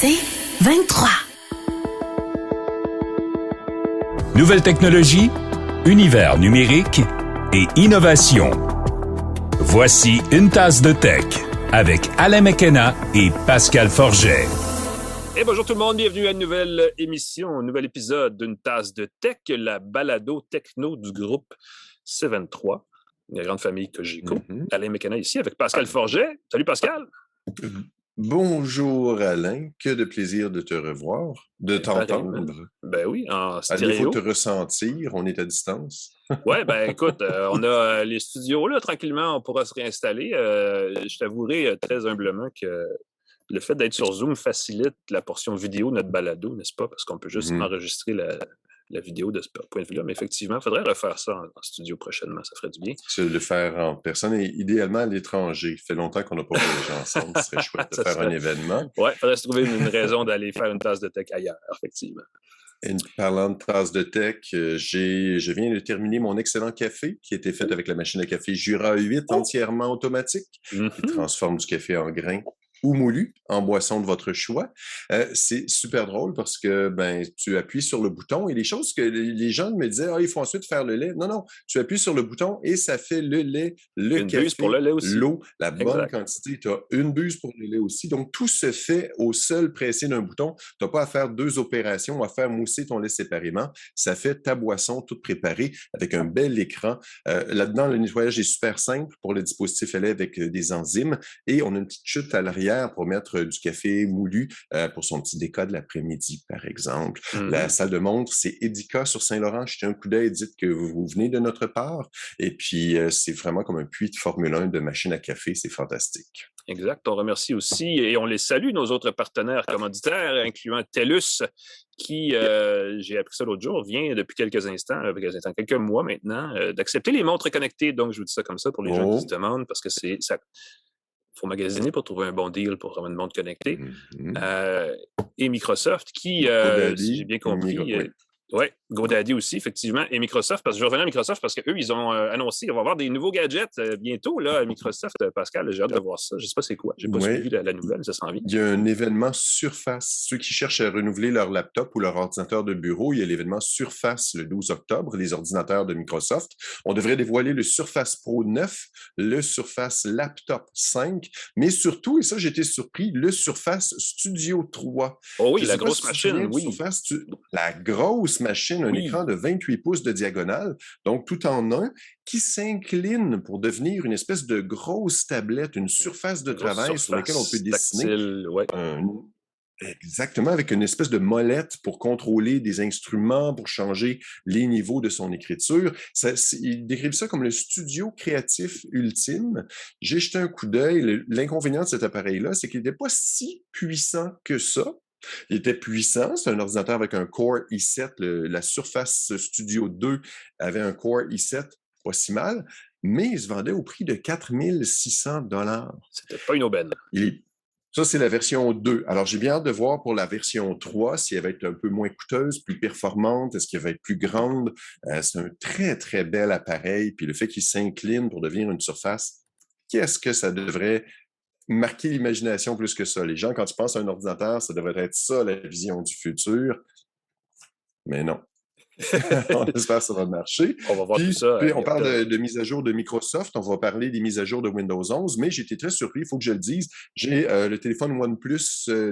C'est 23. Nouvelles technologies, univers numérique et innovation. Voici une tasse de tech avec Alain McKenna et Pascal Forget. Et bonjour tout le monde, bienvenue à une nouvelle émission, un nouvel épisode d'une tasse de tech, la balado techno du groupe C23, une grande famille Cogeco. Alain McKenna ici avec Pascal Forget. Salut Pascal! Bonjour Alain, que de plaisir de te revoir, de t'entendre. Ben oui, en À défaut stéréo. de te ressentir, on est à distance. Ouais, ben écoute, on a les studios là, tranquillement, on pourra se réinstaller. Je t'avouerai très humblement que le fait d'être sur Zoom facilite la portion vidéo de notre balado, n'est-ce pas? Parce qu'on peut juste enregistrer la vidéo de ce point de vue-là. Mais effectivement, il faudrait refaire ça en studio prochainement, ça ferait du bien. Tu le faire en personne et idéalement à l'étranger. Ça fait longtemps qu'on n'a pas voyagé ensemble. Ce serait chouette de faire un événement. Oui, il faudrait se trouver une raison d'aller faire une tasse de tech ailleurs, effectivement. Et parlant de tasse de tech, je viens de terminer mon excellent café qui a été fait avec la machine à café Jura 8 entièrement automatique qui transforme du café en grains ou moulu en boisson de votre choix. C'est super drôle parce que tu appuies sur le bouton et les choses que les gens me disaient, il faut ensuite faire le lait. Non, tu appuies sur le bouton et ça fait le lait, le café, buse pour le lait aussi. l'eau, la bonne quantité. Tu as une buse pour le lait aussi. Donc, tout se fait au seul presser d'un bouton. Tu n'as pas à faire deux opérations, à faire mousser ton lait séparément. Ça fait ta boisson toute préparée avec un bel écran. Là-dedans, le nettoyage est super simple pour le dispositif à lait avec des enzymes et on a une petite chute à l'arrière pour mettre du café moulu pour son petit déca de l'après-midi, par exemple. La salle de montre, c'est Edica sur Saint-Laurent. Jetez un coup d'œil, dites que vous venez de notre part. Et puis, c'est vraiment comme un puits de Formule 1 de machine à café. C'est fantastique. Exact. On remercie aussi et on les salue, nos autres partenaires commanditaires, incluant TELUS, qui, j'ai appris ça l'autre jour, vient depuis quelques instants, quelques mois maintenant, d'accepter les montres connectées. Donc, je vous dis ça comme ça pour les gens qui se demandent, parce que ça. Faut magasiner pour trouver un bon deal pour avoir une montre connectée. Et Microsoft qui, si j'ai bien compris... Oui, GoDaddy aussi, effectivement. Et Microsoft, parce que je reviens à Microsoft parce qu'eux, ils ont annoncé qu'on va avoir des nouveaux gadgets bientôt, là, à Microsoft. Pascal, j'ai hâte de voir ça. Je ne sais pas c'est quoi. Je n'ai pas suivi la nouvelle, ça s'en vient. Il y a un événement Surface. Ceux qui cherchent à renouveler leur laptop ou leur ordinateur de bureau, il y a l'événement Surface le 12 octobre, les ordinateurs de Microsoft. On devrait dévoiler le Surface Pro 9, le Surface Laptop 5, mais surtout, et ça, j'ai été surpris, le Surface Studio 3. Oh oui, la grosse machine, oui. Surface, la grosse machine, un écran de 28 pouces de diagonale, donc tout en un, qui s'incline pour devenir une espèce de grosse tablette, une surface de travail sur laquelle on peut dessiner. Tactile, ouais. Exactement, avec une espèce de molette pour contrôler des instruments, pour changer les niveaux de son écriture. Ils décrivent ça comme le studio créatif ultime. J'ai jeté un coup d'œil. L'inconvénient de cet appareil-là, c'est qu'il n'était pas si puissant que ça. Il était puissant, c'est un ordinateur avec un Core i7, la Surface Studio 2 avait un Core i7, pas si mal, mais il se vendait au prix de 4 600 $. C'était pas une aubaine. Ça, c'est la version 2. Alors, j'ai bien hâte de voir pour la version 3 si elle va être un peu moins coûteuse, plus performante, est-ce qu'elle va être plus grande. C'est un très, très bel appareil, puis le fait qu'il s'incline pour devenir une surface, qu'est-ce que ça devrait marquer l'imagination plus que ça. Les gens, quand tu penses à un ordinateur, ça devrait être ça, la vision du futur. Mais non. On espère que ça va marcher. On va voir tout ça. Puis on parle de mise à jour de Microsoft. On va parler des mises à jour de Windows 11, mais j'ai été très surpris, il faut que je le dise. J'ai le téléphone OnePlus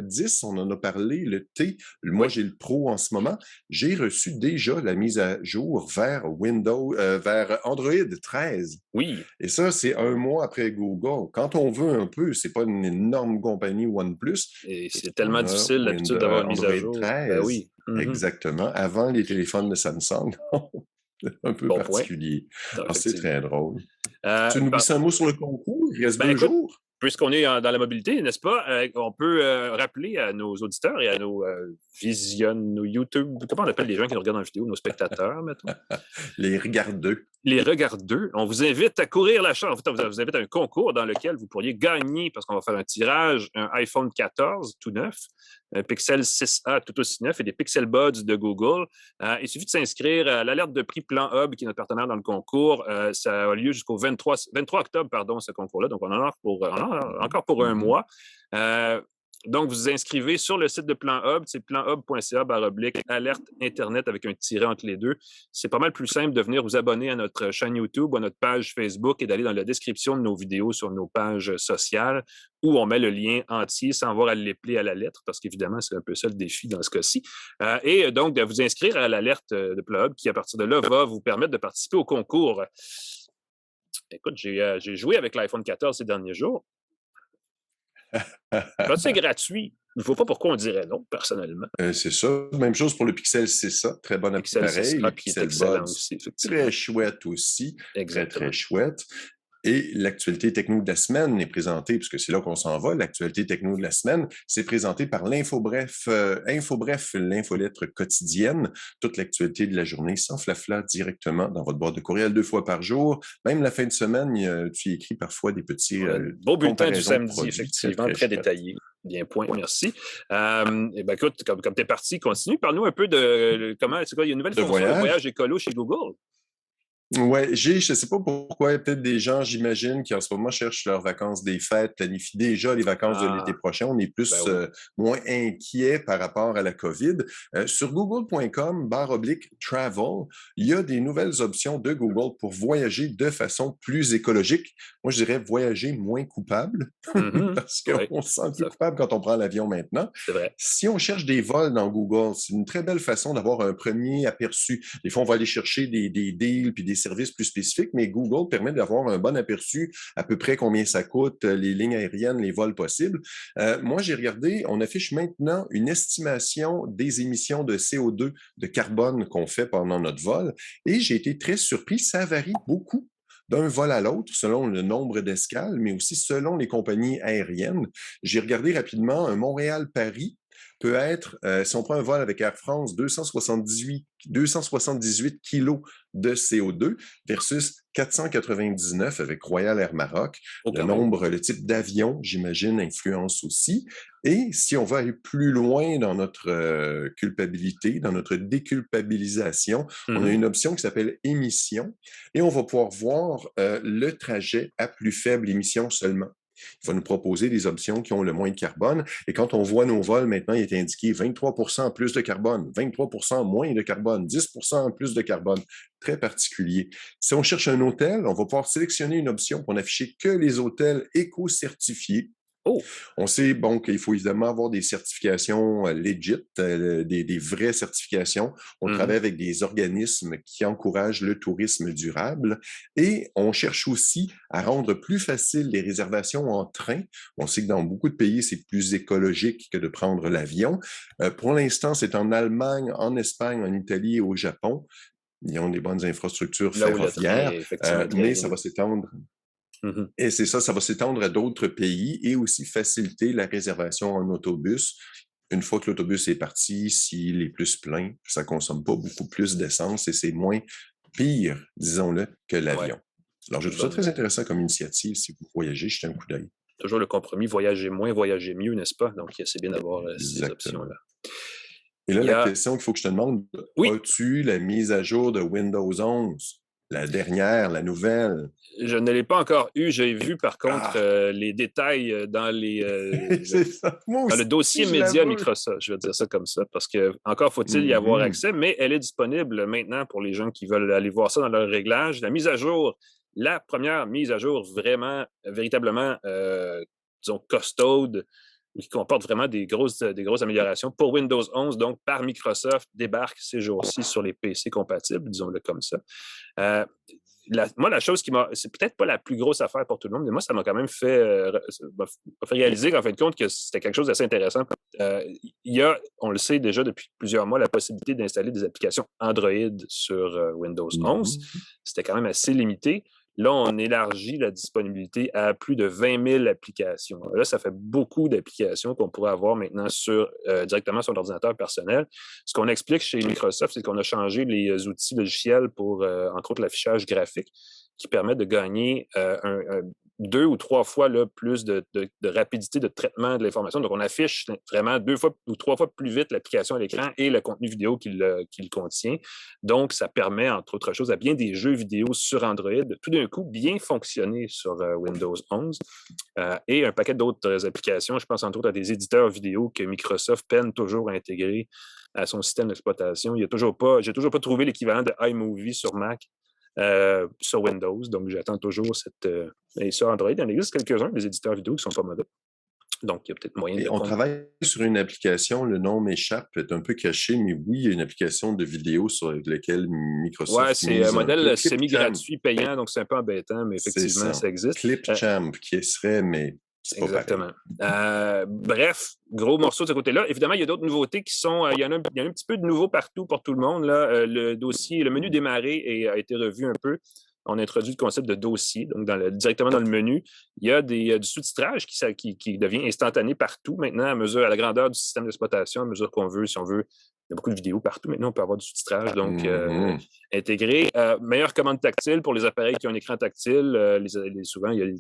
10, on en a parlé, le T. Moi, j'ai le Pro en ce moment. J'ai reçu déjà la mise à jour vers vers Android 13. Oui. Et ça, c'est un mois après Google. Quand on veut un peu, c'est pas une énorme compagnie OnePlus. Et c'est tellement difficile d'habitude d'avoir une mise à jour. 13. Oui. Exactement. Avant les téléphones de Samsung, un peu particulier. C'est très drôle. Tu nous glisses un mot sur le concours? Il reste 2 jours. Puisqu'on est dans la mobilité, n'est-ce pas? On peut rappeler à nos auditeurs et à nos nos YouTube, comment on appelle les gens qui nous regardent en vidéo, nos spectateurs, mettons? Les regardeux. Les regardeux. On vous invite à courir la chance. En fait, on vous invite à un concours dans lequel vous pourriez gagner, parce qu'on va faire un tirage, un iPhone 14 tout neuf, un Pixel 6a tout aussi neuf et des Pixel Buds de Google. Il suffit de s'inscrire à l'alerte de prix Plan Hub, qui est notre partenaire dans le concours. Ça a lieu jusqu'au 23 octobre, ce concours-là. Donc, on en a encore pour un mois. Donc, vous vous inscrivez sur le site de Plan Hub, c'est planhub.ca/alerte Internet avec un tiret entre les deux. C'est pas mal plus simple de venir vous abonner à notre chaîne YouTube ou à notre page Facebook et d'aller dans la description de nos vidéos sur nos pages sociales où on met le lien entier sans avoir à l'épeler à la lettre, parce qu'évidemment, c'est un peu ça le défi dans ce cas-ci. Et donc, de vous inscrire à l'alerte de Plan Hub qui, à partir de là, va vous permettre de participer au concours. Écoute, j'ai joué avec l'iPhone 14 ces derniers jours. C'est gratuit. Je ne vois pas pourquoi on dirait non, personnellement. C'est ça. Même chose pour le Pixel 6a. Très bon appareil. Le Pixel Buds, aussi, très chouette aussi. Exactement. Très, très chouette. Et l'actualité techno de la semaine est présentée, puisque c'est là qu'on s'en va, l'actualité techno de la semaine, c'est présenté par l'Infobref, l'infolettre quotidienne, toute l'actualité de la journée sans flafla directement dans votre boîte de courriel 2 fois par jour. Même la fin de semaine, tu y écris parfois des petits beau bulletin du samedi, effectivement, très détaillé. Bien, point, merci. Écoute, comme tu es parti, continue. Parle-nous un peu de comment, c'est quoi, il y a une nouvelle fonction de voyage écolo chez Google. Oui, je ne sais pas pourquoi, peut-être des gens, j'imagine, qui en ce moment cherchent leurs vacances des fêtes, planifient déjà les vacances de l'été prochain. On est plus moins inquiets par rapport à la COVID. Sur google.com/travel, il y a des nouvelles options de Google pour voyager de façon plus écologique. Moi, je dirais voyager moins coupable, parce qu'on se sent plus coupable quand on prend l'avion maintenant. C'est vrai. Si on cherche des vols dans Google, c'est une très belle façon d'avoir un premier aperçu. Des fois, on va aller chercher des deals puis des services plus spécifiques, mais Google permet d'avoir un bon aperçu à peu près combien ça coûte, les lignes aériennes, les vols possibles. Moi, j'ai regardé, on affiche maintenant une estimation des émissions de CO2, de carbone qu'on fait pendant notre vol, et j'ai été très surpris, ça varie beaucoup d'un vol à l'autre, selon le nombre d'escales, mais aussi selon les compagnies aériennes. J'ai regardé rapidement un Montréal-Paris peut être, si on prend un vol avec Air France, 278 kilos de CO2 versus 499 avec Royal Air Maroc. Le type d'avion, j'imagine, influence aussi. Et si on va aller plus loin dans notre culpabilité, dans notre déculpabilisation, on a une option qui s'appelle émission et on va pouvoir voir le trajet à plus faible émission seulement. Il va nous proposer des options qui ont le moins de carbone. Et quand on voit nos vols, maintenant, il est indiqué 23 % plus de carbone, 23 % moins de carbone, 10 % plus de carbone. Très particulier. Si on cherche un hôtel, on va pouvoir sélectionner une option pour n'afficher que les hôtels éco-certifiés. On sait qu'il faut évidemment avoir des certifications legit, des vraies certifications. On travaille avec des organismes qui encouragent le tourisme durable et on cherche aussi à rendre plus facile les réservations en train. On sait que dans beaucoup de pays, c'est plus écologique que de prendre l'avion. Pour l'instant, c'est en Allemagne, en Espagne, en Italie et au Japon. Ils ont des bonnes infrastructures ferroviaires, mais ça va s'étendre. Et c'est ça va s'étendre à d'autres pays et aussi faciliter la réservation en autobus. Une fois que l'autobus est parti, s'il est plus plein, ça ne consomme pas beaucoup plus d'essence et c'est moins pire, disons-le, que l'avion. Alors, je trouve ça très intéressant comme initiative. Si vous voyagez, jetez un coup d'œil. Toujours le compromis, voyager moins, voyager mieux, n'est-ce pas? Donc, c'est bien d'avoir ces options-là. Et là, la question qu'il faut que je te demande, as-tu la mise à jour de Windows 11? La dernière, la nouvelle? Je ne l'ai pas encore eu. J'ai vu, par contre, les détails dans le dossier média Microsoft. Je vais dire ça comme ça, parce que encore faut-il y avoir accès, mais elle est disponible maintenant pour les gens qui veulent aller voir ça dans leur réglage. La mise à jour, la première mise à jour véritablement, disons, costaude, qui comporte vraiment des grosses améliorations pour Windows 11, donc par Microsoft, débarque ces jours-ci sur les PC compatibles, disons-le comme ça. Moi, la chose c'est peut-être pas la plus grosse affaire pour tout le monde, mais moi, ça m'a quand même fait réaliser qu'en fin de compte, que c'était quelque chose d'assez intéressant. Il y a, on le sait déjà depuis plusieurs mois, la possibilité d'installer des applications Android sur Windows 11. C'était quand même assez limité. Là, on élargit la disponibilité à plus de 20 000 applications. Là, ça fait beaucoup d'applications qu'on pourrait avoir maintenant directement sur l'ordinateur personnel. Ce qu'on explique chez Microsoft, c'est qu'on a changé les outils logiciels pour, entre autres, l'affichage graphique qui permet de gagner 2 ou 3 fois là, plus de rapidité de traitement de l'information. Donc, on affiche vraiment 2 fois ou 3 fois plus vite l'application à l'écran et le contenu vidéo qu'il contient. Donc, ça permet, entre autres choses, à bien des jeux vidéo sur Android de tout d'un coup bien fonctionner sur Windows 11 et un paquet d'autres applications. Je pense entre autres à des éditeurs vidéo que Microsoft peine toujours à intégrer à son système d'exploitation. J'ai toujours pas trouvé l'équivalent de iMovie sur Mac. Sur Windows, donc j'attends toujours et sur Android, il en existe quelques-uns, des éditeurs vidéo qui sont pas mauvais. Donc, il y a peut-être moyen de... On travaille sur une application, le nom m'échappe, est un peu caché, mais oui, il y a une application de vidéo sur laquelle Microsoft... Oui, c'est un modèle semi-gratuit, payant, donc c'est un peu embêtant, mais effectivement, ça existe. Clipchamp, qui serait, mais c'est pas exactement. Bref, gros morceau de ce côté-là. Évidemment, il y a d'autres nouveautés qui sont... il y a un petit peu de nouveau partout pour tout le monde. Là. Le menu démarrer a été revu un peu. On a introduit le concept de dossier. Donc, directement dans le menu, il y a du sous-titrage qui devient instantané partout maintenant à la grandeur du système d'exploitation, à mesure qu'on veut, si on veut. Il y a beaucoup de vidéos partout. Maintenant, on peut avoir du sous-titrage, donc intégré. Meilleure commande tactile pour les appareils qui ont un écran tactile.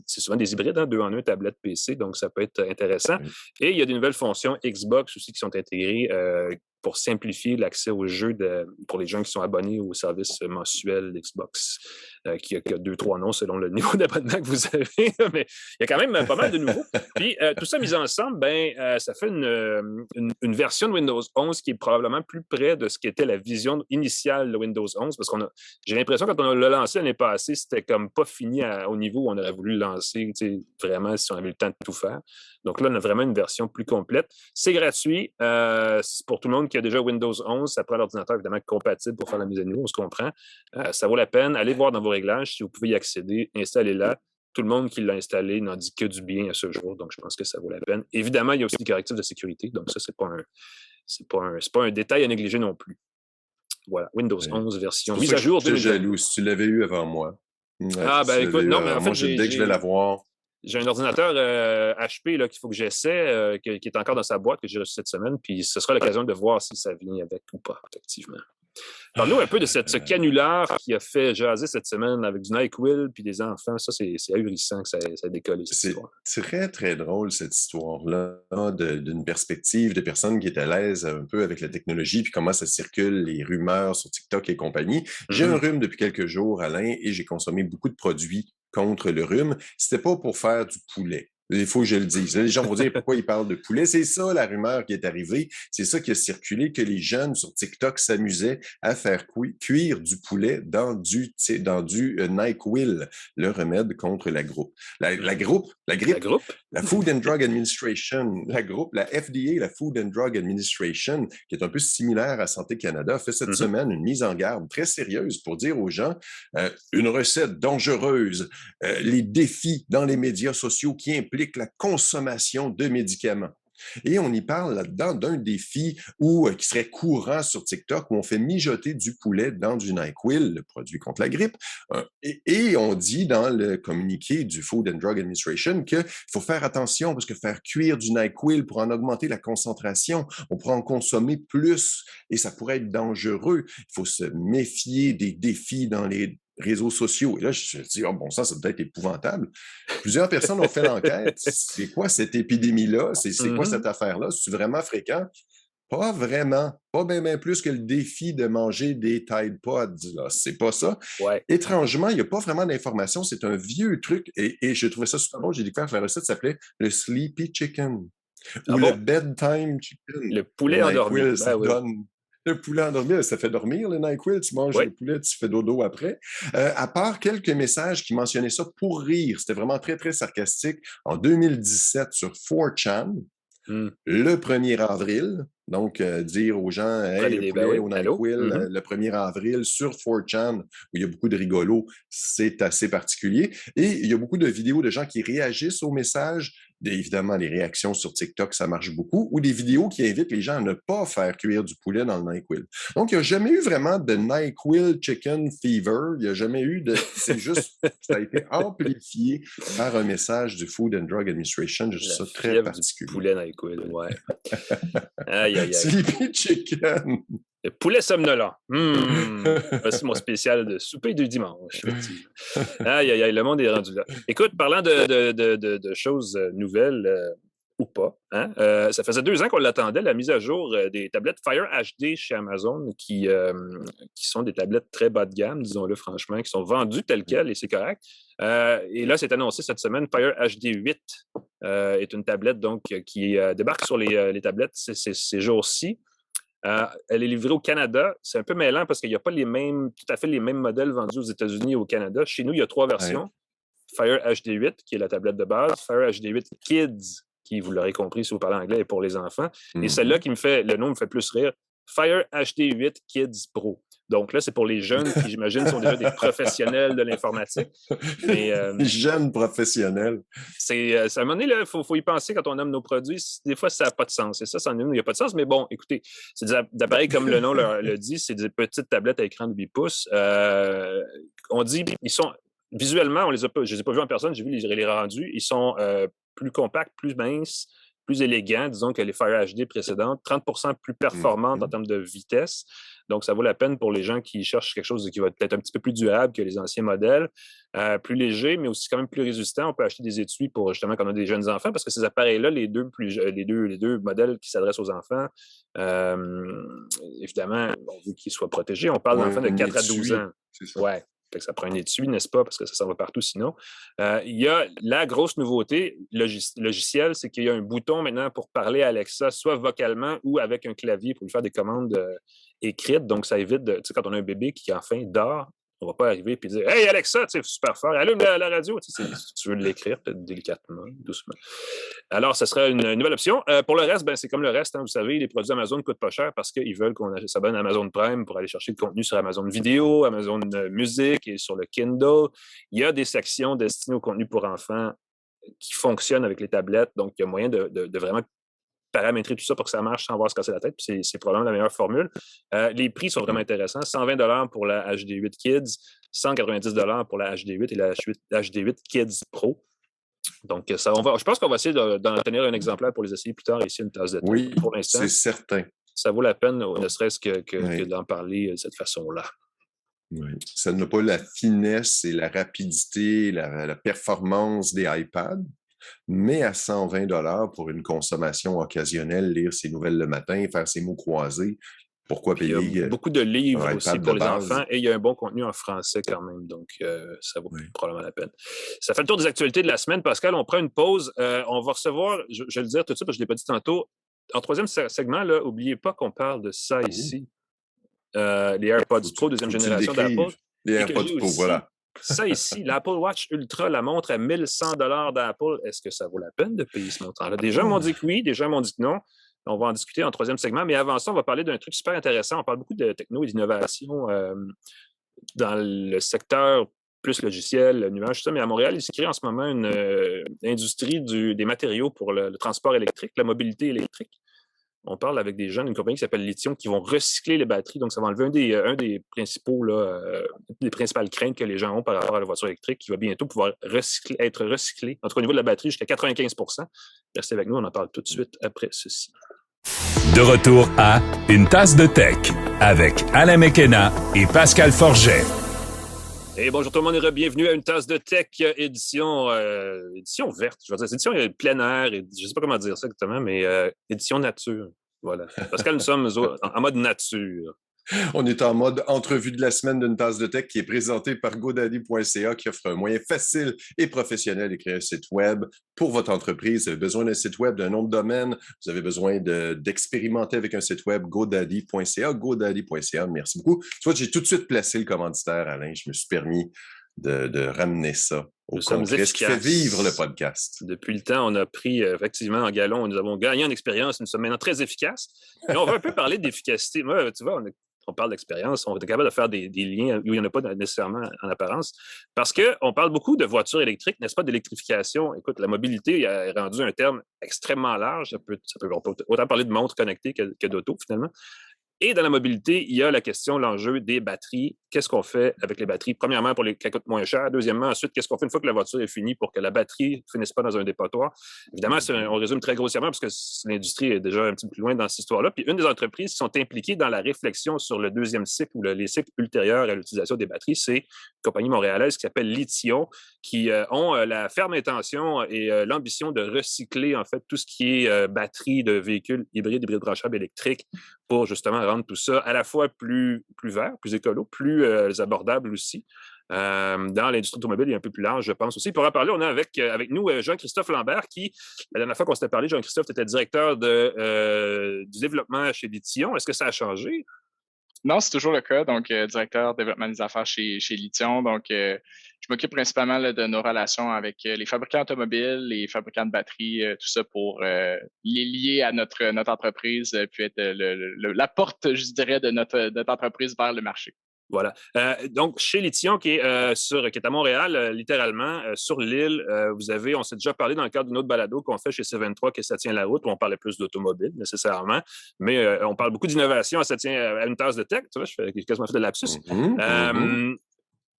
C'est souvent des hybrides, 2 en 1, tablette, PC, donc ça peut être intéressant. Et il y a des nouvelles fonctions Xbox aussi qui sont intégrées pour simplifier l'accès aux jeux pour les gens qui sont abonnés au service mensuel Xbox, qui a 2-3 noms selon le niveau d'abonnement que vous avez, mais il y a quand même pas mal de nouveaux. Puis tout ça mis ensemble, ça fait une version de Windows 11 qui est probablement plus près de ce qu'était la vision initiale de Windows 11, parce j'ai l'impression que quand on l'a lancé l'année passée, c'était comme pas fini au niveau où on aurait voulu le lancer, vraiment si on avait le temps de tout faire. Donc là, on a vraiment une version plus complète. C'est gratuit. Pour tout le monde qui a déjà Windows 11, ça prend l'ordinateur évidemment compatible pour faire la mise à niveau, on se comprend. Ça vaut la peine. Allez voir dans vos réglages si vous pouvez y accéder. Installez-la. Tout le monde qui l'a installé n'en dit que du bien à ce jour, donc je pense que ça vaut la peine. Évidemment, il y a aussi des correctifs de sécurité, donc ça, c'est pas un détail à négliger non plus. Voilà, Windows 11 version mise à jour. J'étais jaloux si tu l'avais eu avant moi. Écoute, non, mais en fait, dès que je vais l'avoir. J'ai un ordinateur HP là, qu'il faut que j'essaie, qui est encore dans sa boîte, que j'ai reçu cette semaine, puis ce sera l'occasion de voir si ça vient avec ou pas, effectivement. Parle-nous un peu de ce canular qui a fait jaser cette semaine avec du NyQuil puis des enfants. Ça, c'est ahurissant que ça décolle. C'est très, très drôle, cette histoire-là, d'une perspective de personnes qui étaient à l'aise un peu avec la technologie puis comment ça circule, les rumeurs sur TikTok et compagnie. J'ai un rhume depuis quelques jours, Alain, et j'ai consommé beaucoup de produits contre le rhume. C'était pas pour faire du poulet. Il faut que je le dise. Les gens vont dire pourquoi ils parlent de poulet. C'est ça la rumeur qui est arrivée. C'est ça qui a circulé, que les jeunes sur TikTok s'amusaient à faire cuire du poulet dans du NyQuil, le remède contre la grippe. La grippe? La Food and Drug Administration, la FDA, la Food and Drug Administration, qui est un peu similaire à Santé Canada, a fait cette semaine une mise en garde très sérieuse pour dire aux gens une recette dangereuse, les défis dans les médias sociaux qui impliquent la consommation de médicaments. Et on y parle là-dedans d'un défi qui serait courant sur TikTok, où on fait mijoter du poulet dans du NyQuil, le produit contre la grippe. Et on dit dans le communiqué du Food and Drug Administration qu'il faut faire attention parce que faire cuire du NyQuil pour en augmenter la concentration, on pourrait en consommer plus et ça pourrait être dangereux. Il faut se méfier des défis dans les réseaux sociaux. Et là, je me dis, bon sang, ça doit être épouvantable. Plusieurs personnes ont fait l'enquête. C'est quoi cette épidémie-là? C'est quoi cette affaire-là? C'est vraiment fréquent? Pas vraiment. Pas bien plus que le défi de manger des Tide Pods. C'est pas ça. Ouais. Étrangement, il n'y a pas vraiment d'informations. C'est un vieux truc. Et je trouvais ça super bon. J'ai découvert que la recette s'appelait le Sleepy Chicken. Ou le Bedtime Chicken. Le poulet endormi. Le poulet endormi, ça fait dormir, le NyQuil. Tu manges le poulet, tu fais dodo après. À part quelques messages qui mentionnaient ça pour rire, c'était vraiment très, très sarcastique. En 2017, sur 4chan, le 1er avril, donc dire aux gens, hey, le poulet au NyQuil, le 1er avril, sur 4chan, où il y a beaucoup de rigolos, c'est assez particulier. Et il y a beaucoup de vidéos de gens qui réagissent aux messages. Évidemment, les réactions sur TikTok, ça marche beaucoup, ou des vidéos qui invitent les gens à ne pas faire cuire du poulet dans le NyQuil. Donc, il n'y a jamais eu vraiment de NyQuil Chicken Fever. Il n'y a jamais eu de... C'est juste... ça a été amplifié par un message du Food and Drug Administration. Je trouve ça très particulier. Du poulet NyQuil, ouais. Sleepy Chicken. Le poulet somnolent. Voici mon spécial de souper du dimanche, effectivement. Aïe, aïe, aïe, le monde est rendu là. Écoute, parlant de choses nouvelles ou pas, hein, ça faisait 2 ans qu'on l'attendait, la mise à jour des tablettes Fire HD chez Amazon, qui sont des tablettes très bas de gamme, disons-le franchement, qui sont vendues telles quelles, et c'est correct. Et là, c'est annoncé cette semaine, Fire HD 8 est une tablette donc qui débarque sur les tablettes ces jours-ci. Elle est livrée au Canada. C'est un peu mêlant parce qu'il n'y a pas tout à fait les mêmes modèles vendus aux États-Unis et au Canada. Chez nous, il y a 3 versions. Fire HD 8, qui est la tablette de base. Fire HD 8 Kids, qui, vous l'aurez compris si vous parlez anglais, est pour les enfants. Et celle-là le nom me fait plus rire. Fire HD 8 Kids Pro. Donc là, c'est pour les jeunes qui, j'imagine, sont déjà des professionnels de l'informatique. Mais, jeunes professionnels. À un moment donné, il faut y penser quand on nomme nos produits. Des fois, ça n'a pas de sens. Et ça, il n'y a pas de sens. Mais bon, écoutez, c'est des appareils, comme le nom le dit, c'est des petites tablettes à écran de 8 pouces. On dit, ils sont visuellement, je ne les ai pas vus en personne, j'ai vu les rendus. Ils sont plus compacts, plus minces, plus élégants, disons, que les Fire HD précédentes, 30% plus performantes en termes de vitesse. Donc, ça vaut la peine pour les gens qui cherchent quelque chose qui va être un petit peu plus durable que les anciens modèles, plus léger, mais aussi quand même plus résistant. On peut acheter des étuis pour justement quand on a des jeunes enfants, parce que ces appareils-là, les deux modèles qui s'adressent aux enfants, évidemment, vu qu'ils soient protégés, on parle d'enfants de 4 à 12 ans. C'est ça. Ouais. Fait que ça prend un étui, n'est-ce pas? Parce que ça s'en va partout sinon. Il y a la grosse nouveauté logicielle, c'est qu'il y a un bouton maintenant pour parler à Alexa, soit vocalement ou avec un clavier pour lui faire des commandes écrites. Donc, ça évite, tu sais, quand on a un bébé qui enfin dort, on ne va pas arriver et dire « Hey Alexa, tu sais, super fort, allume la radio. » Tu sais, si tu veux l'écrire, peut-être délicatement, doucement. Alors, ce serait une nouvelle option. Pour le reste, c'est comme le reste. Hein, vous savez, les produits Amazon ne coûtent pas cher parce qu'ils veulent qu'on s'abonne à Amazon Prime pour aller chercher le contenu sur Amazon Vidéo, Amazon Musique et sur le Kindle. Il y a des sections destinées au contenu pour enfants qui fonctionnent avec les tablettes. Donc, il y a moyen de vraiment paramétrer tout ça pour que ça marche sans avoir à se casser la tête. Puis c'est probablement la meilleure formule. Les prix sont vraiment intéressants. 120 pour la HD8 Kids, 190 pour la HD8 et la HD8 Kids Pro. Donc, je pense qu'on va essayer d'en tenir un exemplaire pour les essayer plus tard ici, une tasse de thé. Oui, pour l'instant, c'est certain. Ça vaut la peine, ne serait-ce que d'en parler de cette façon-là. Oui. Ça n'a pas la finesse et la rapidité, la performance des iPads, mais à 120 $ pour une consommation occasionnelle, lire ses nouvelles le matin, faire ses mots croisés, pourquoi payer? Il y a beaucoup de livres aussi pour les base. enfants et il y a un bon contenu en français quand même, donc ça vaut probablement la peine. Ça fait le tour des actualités de la semaine. Pascal, on prend une pause. On va recevoir, je vais le dire tout de suite parce que je ne l'ai pas dit tantôt, en troisième segment, n'oubliez pas qu'on parle de ça ici. Les AirPods Pro, deuxième génération d'Apple. Les AirPods Pro, voilà. Ça ici, l'Apple Watch Ultra, la montre à 1100 $ d'Apple, est-ce que ça vaut la peine de payer ce montant-là? Des gens m'ont dit que oui, des gens m'ont dit que non. On va en discuter en troisième segment, mais avant ça, on va parler d'un truc super intéressant. On parle beaucoup de techno et d'innovation dans le secteur plus logiciel, le nuage, tout ça, mais à Montréal, il se crée en ce moment une industrie des matériaux pour le transport électrique, la mobilité électrique. On parle avec des jeunes, une compagnie qui s'appelle Lithium, qui vont recycler les batteries. Donc, ça va enlever un des principaux, des principales craintes que les gens ont par rapport à la voiture électrique, qui va bientôt pouvoir être recyclé, en tout cas au niveau de la batterie, jusqu'à 95 %. Restez avec nous, on en parle tout de suite après ceci. De retour à Une tasse de tech avec Alain McKenna et Pascal Forget. Et bonjour tout le monde et bienvenue à Une tasse de tech édition verte. Je veux dire, c'est édition plein air, je ne sais pas comment dire ça exactement, mais édition nature. Voilà. Pascal, nous sommes en mode nature. On est en mode entrevue de la semaine d'une tasse de tech qui est présentée par GoDaddy.ca qui offre un moyen facile et professionnel de créer un site web pour votre entreprise. Vous avez besoin d'un site web, d'un nom de domaine, vous avez besoin d'expérimenter avec un site web, GoDaddy.ca, GoDaddy.ca. Merci beaucoup. Tu vois, j'ai tout de suite placé le commanditaire, Alain. Je me suis permis de ramener ça au concret, ce qui fait vivre le podcast. Depuis le temps, on a pris effectivement en galon, nous avons gagné en expérience, nous sommes maintenant très efficaces. Et on va un peu parler d'efficacité. Moi, tu vois, on parle d'expérience, on est capable de faire des liens où il n'y en a pas nécessairement en apparence. Parce qu'on parle beaucoup de voitures électriques, n'est-ce pas, d'électrification. Écoute, la mobilité est rendue un terme extrêmement large. On peut autant parler de montres connectées que d'auto, finalement. Et dans la mobilité, il y a la question, l'enjeu des batteries qu'est-ce qu'on fait avec les batteries? Premièrement, pour qu'elles coûtent moins cher. Deuxièmement, ensuite, qu'est-ce qu'on fait une fois que la voiture est finie pour que la batterie ne finisse pas dans un dépotoir? Évidemment, on résume très grossièrement parce que l'industrie est déjà un petit peu plus loin dans cette histoire-là. Puis une des entreprises qui sont impliquées dans la réflexion sur le deuxième cycle ou les cycles ultérieurs à l'utilisation des batteries, c'est une compagnie montréalaise qui s'appelle Lithium, qui ont la ferme intention et l'ambition de recycler en fait tout ce qui est batterie de véhicules hybrides branchables électriques pour justement rendre tout ça à la fois plus vert, plus écolo, plus abordable aussi. Dans l'industrie automobile et un peu plus large, je pense aussi. Pour en parler, on a avec nous Jean-Christophe Lambert, qui, la dernière fois qu'on s'était parlé, Jean-Christophe, tu étais directeur du développement chez Lithium. Est-ce que ça a changé? Non, c'est toujours le cas. Donc, directeur développement des affaires chez Lithium. Donc, je m'occupe principalement là, de nos relations avec les fabricants automobiles, les fabricants de batteries, tout ça pour les lier à notre entreprise, puis être la porte, je dirais, de notre entreprise vers le marché. Voilà. Donc, chez Lithium, qui est à Montréal, littéralement, sur l'île, on s'est déjà parlé dans le cadre d'une autre balado qu'on fait chez C23, que ça tient la route, où on parlait plus d'automobile, nécessairement. Mais on parle beaucoup d'innovation, ça tient à une tasse de tech. Tu vois, je fais quasiment fait de lapsus.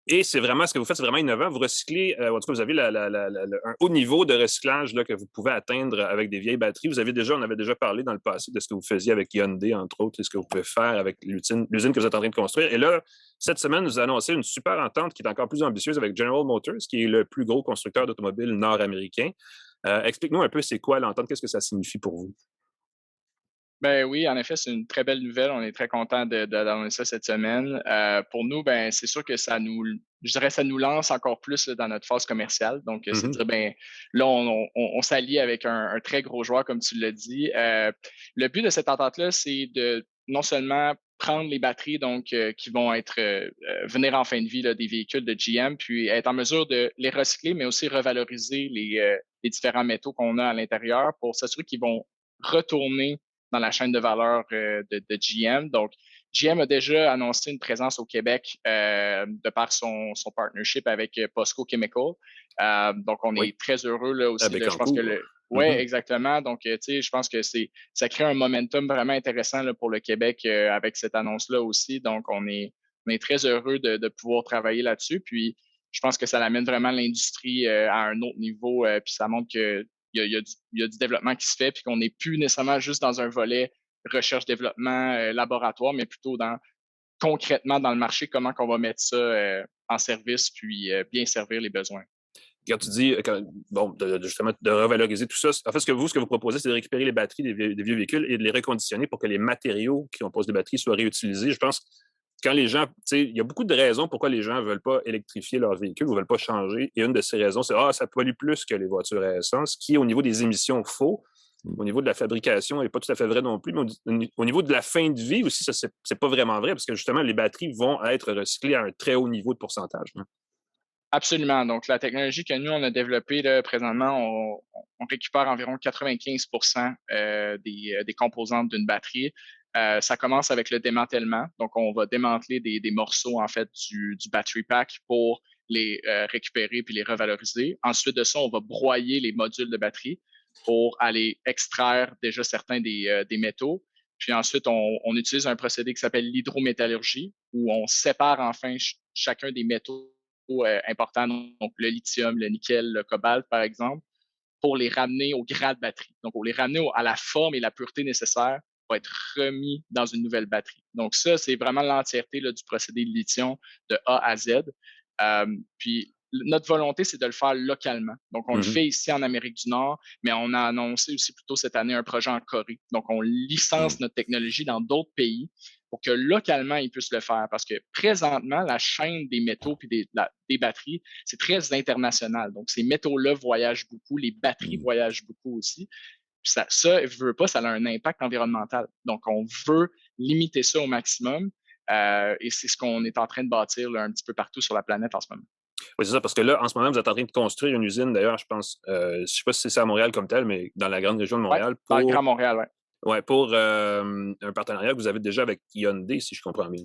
Et c'est vraiment ce que vous faites, c'est vraiment innovant. Vous recyclez, en tout cas, vous avez un haut niveau de recyclage là, que vous pouvez atteindre avec des vieilles batteries. On avait déjà parlé dans le passé de ce que vous faisiez avec Hyundai, entre autres, et ce que vous pouvez faire avec l'usine que vous êtes en train de construire. Et là, cette semaine, vous annoncez une super entente qui est encore plus ambitieuse avec General Motors, qui est le plus gros constructeur d'automobiles nord-américain. Explique-nous un peu c'est quoi l'entente, qu'est-ce que ça signifie pour vous? Ben oui, en effet, c'est une très belle nouvelle. On est très content d'annoncer ça cette semaine. Pour nous, ben c'est sûr que ça nous lance encore plus là, dans notre phase commerciale. Donc, c'est-à-dire, ben là, on s'allie avec un très gros joueur, comme tu l'as dit. Le but de cette entente-là, c'est de non seulement prendre les batteries donc qui vont être venir en fin de vie là, des véhicules de GM, puis être en mesure de les recycler, mais aussi revaloriser les différents métaux qu'on a à l'intérieur pour s'assurer qu'ils vont retourner dans la chaîne de valeur de GM. Donc, GM a déjà annoncé une présence au Québec de par son partnership avec POSCO Chemical. Donc, on est très heureux là aussi. Là, je pense que oui, exactement. Donc, tu sais, je pense que ça crée un momentum vraiment intéressant là, pour le Québec avec cette annonce-là aussi. Donc, on est très heureux de pouvoir travailler là-dessus. Puis, je pense que ça amène vraiment l'industrie à un autre niveau. Puis, ça montre que il y a du développement qui se fait, puis qu'on n'est plus nécessairement juste dans un volet recherche-développement, laboratoire, mais plutôt concrètement dans le marché, comment qu'on va mettre ça en service, puis bien servir les besoins. Quand tu dis, justement, de revaloriser tout ça, en fait, ce que vous proposez, c'est de récupérer les batteries des vieux véhicules et de les reconditionner pour que les matériaux qui composent les batteries soient réutilisés. Je pense quand les gens, tu sais, il y a beaucoup de raisons pourquoi les gens ne veulent pas électrifier leurs véhicules ou ne veulent pas changer. Et une de ces raisons, c'est ça pollue plus que les voitures à essence, qui, au niveau des émissions, faux. Au niveau de la fabrication, n'est pas tout à fait vrai non plus. Mais au niveau de la fin de vie aussi, ça, c'est pas vraiment vrai parce que justement, les batteries vont être recyclées à un très haut niveau de pourcentage. Hein. Absolument. Donc, la technologie que nous, on a développée là, présentement, on récupère environ 95% des composantes d'une batterie. Ça commence avec le démantèlement. Donc, on va démanteler des morceaux, en fait, du battery pack pour les récupérer puis les revaloriser. Ensuite de ça, on va broyer les modules de batterie pour aller extraire déjà certains des métaux. Puis ensuite, on utilise un procédé qui s'appelle l'hydrométallurgie, où on sépare enfin chacun des métaux importants, donc le lithium, le nickel, le cobalt, par exemple, pour les ramener au grade batterie. Donc, pour les ramener à la forme et la pureté nécessaires pour être remis dans une nouvelle batterie. Donc, ça, c'est vraiment l'entièreté là, du procédé de lithium de A à Z. Puis, notre volonté, c'est de le faire localement. Donc, on le fait ici en Amérique du Nord, mais on a annoncé aussi plus tôt cette année un projet en Corée. Donc, on licence notre technologie dans d'autres pays pour que localement, ils puissent le faire. Parce que présentement, la chaîne des métaux puis des batteries, c'est très international. Donc, ces métaux-là voyagent beaucoup, les batteries voyagent beaucoup aussi. Puis ça veut pas, ça a un impact environnemental. Donc, on veut limiter ça au maximum. Et c'est ce qu'on est en train de bâtir là, un petit peu partout sur la planète en ce moment. Oui, c'est ça, parce que là, en ce moment, vous êtes en train de construire une usine, d'ailleurs, je pense, je ne sais pas si c'est à Montréal comme tel, mais dans la grande région de Montréal. Dans le Grand Montréal, oui. Oui, pour un partenariat que vous avez déjà avec Hyundai, si je comprends bien.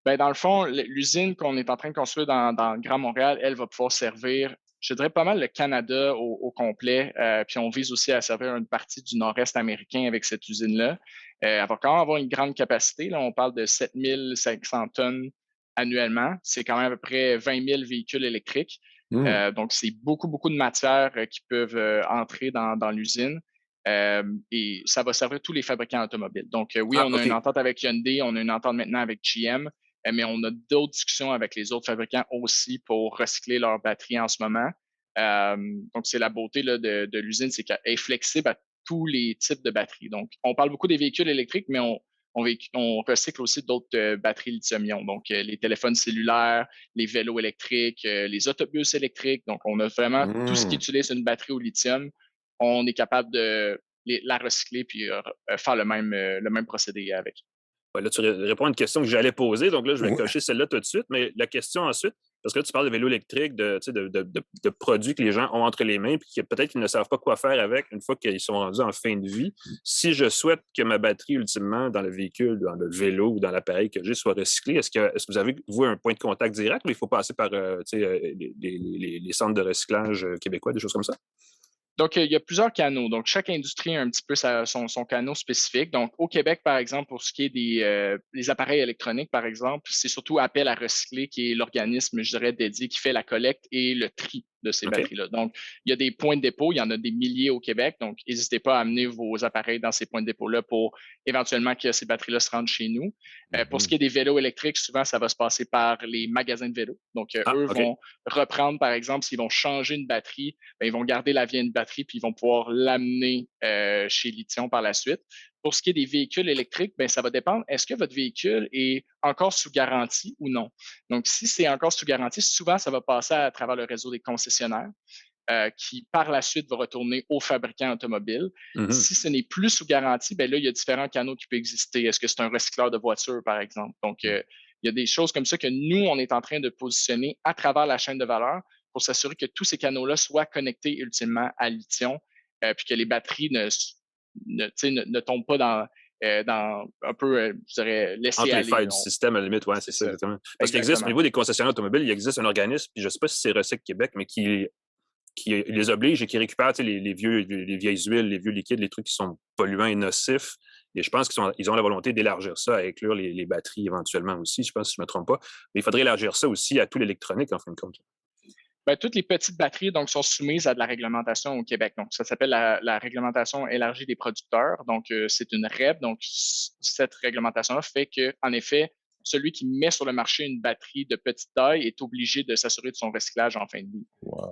Bien, dans le fond, l'usine qu'on est en train de construire dans le Grand Montréal, elle va pouvoir servir, je dirais, pas mal le Canada au complet. Puis on vise aussi à servir une partie du nord-est américain avec cette usine-là. Elle va quand même avoir une grande capacité. Là, on parle de 7500 tonnes annuellement. C'est quand même à peu près 20 000 véhicules électriques. Donc, c'est beaucoup, beaucoup de matières qui peuvent entrer dans l'usine. Et ça va servir tous les fabricants automobiles. Donc, oui, on a une entente avec Hyundai, on a une entente maintenant avec GM, mais on a d'autres discussions avec les autres fabricants aussi pour recycler leurs batteries en ce moment. Donc, c'est la beauté là, de l'usine, c'est qu'elle est flexible à tous les types de batteries. Donc, on parle beaucoup des véhicules électriques, mais on recycle aussi d'autres batteries lithium-ion. Donc, les téléphones cellulaires, les vélos électriques, les autobus électriques. Donc, on a vraiment tout ce qui utilise une batterie au lithium. On est capable de la recycler puis faire le même procédé avec. Ouais, là, tu réponds à une question que j'allais poser, donc là, je vais cocher celle-là tout de suite. Mais la question ensuite, parce que là, tu parles de vélo électrique, de produits que les gens ont entre les mains, puis que peut-être qu'ils ne savent pas quoi faire avec une fois qu'ils sont rendus en fin de vie. Si je souhaite que ma batterie, ultimement, dans le véhicule, dans le vélo ou dans l'appareil que j'ai, soit recyclée, est-ce que vous avez, vous, un point de contact direct ou il faut passer par les centres de recyclage québécois, des choses comme ça? Donc, il y a plusieurs canaux. Donc, chaque industrie a un petit peu son canal spécifique. Donc, au Québec, par exemple, pour ce qui est des appareils électroniques, par exemple, c'est surtout Appel à recycler qui est l'organisme, je dirais, dédié qui fait la collecte et le tri de ces batteries-là. Donc, il y a des points de dépôt, il y en a des milliers au Québec. Donc, n'hésitez pas à amener vos appareils dans ces points de dépôt-là pour éventuellement que ces batteries-là se rendent chez nous. Pour ce qui est des vélos électriques, souvent, ça va se passer par les magasins de vélos. Donc, eux vont reprendre, par exemple, s'ils vont changer une batterie, bien, ils vont garder la vieille batterie puis ils vont pouvoir l'amener chez Lithium par la suite. Pour ce qui est des véhicules électriques, bien, ça va dépendre. Est-ce que votre véhicule est encore sous garantie ou non? Donc, si c'est encore sous garantie, souvent, ça va passer à travers le réseau des concessionnaires qui, par la suite, va retourner aux fabricants automobiles. Si ce n'est plus sous garantie, bien là, il y a différents canaux qui peuvent exister. Est-ce que c'est un recycleur de voitures, par exemple? Donc, il y a des choses comme ça que nous, on est en train de positionner à travers la chaîne de valeur pour s'assurer que tous ces canaux-là soient connectés ultimement à Lithium, puis que les batteries ne tombent pas dans un peu, je dirais, laisser aller. Entre les failles du système, à la limite, oui, c'est ça, exactement. Parce qu'il existe, au niveau des concessionnaires automobiles, il existe un organisme, puis je ne sais pas si c'est Recycle Québec, mais qui les oblige et qui récupère les vieilles huiles, les vieux liquides, les trucs qui sont polluants et nocifs. Et je pense qu'ils ont la volonté d'élargir ça, à inclure les batteries éventuellement aussi, je pense, si je ne me trompe pas. Mais il faudrait élargir ça aussi à tout l'électronique, en fin de compte. Bien, toutes les petites batteries donc, sont soumises à de la réglementation au Québec. Donc, ça s'appelle la réglementation élargie des producteurs. Donc, c'est une REB. Donc, cette réglementation-là fait que, en effet, celui qui met sur le marché une batterie de petite taille est obligé de s'assurer de son recyclage en fin de vie. Wow.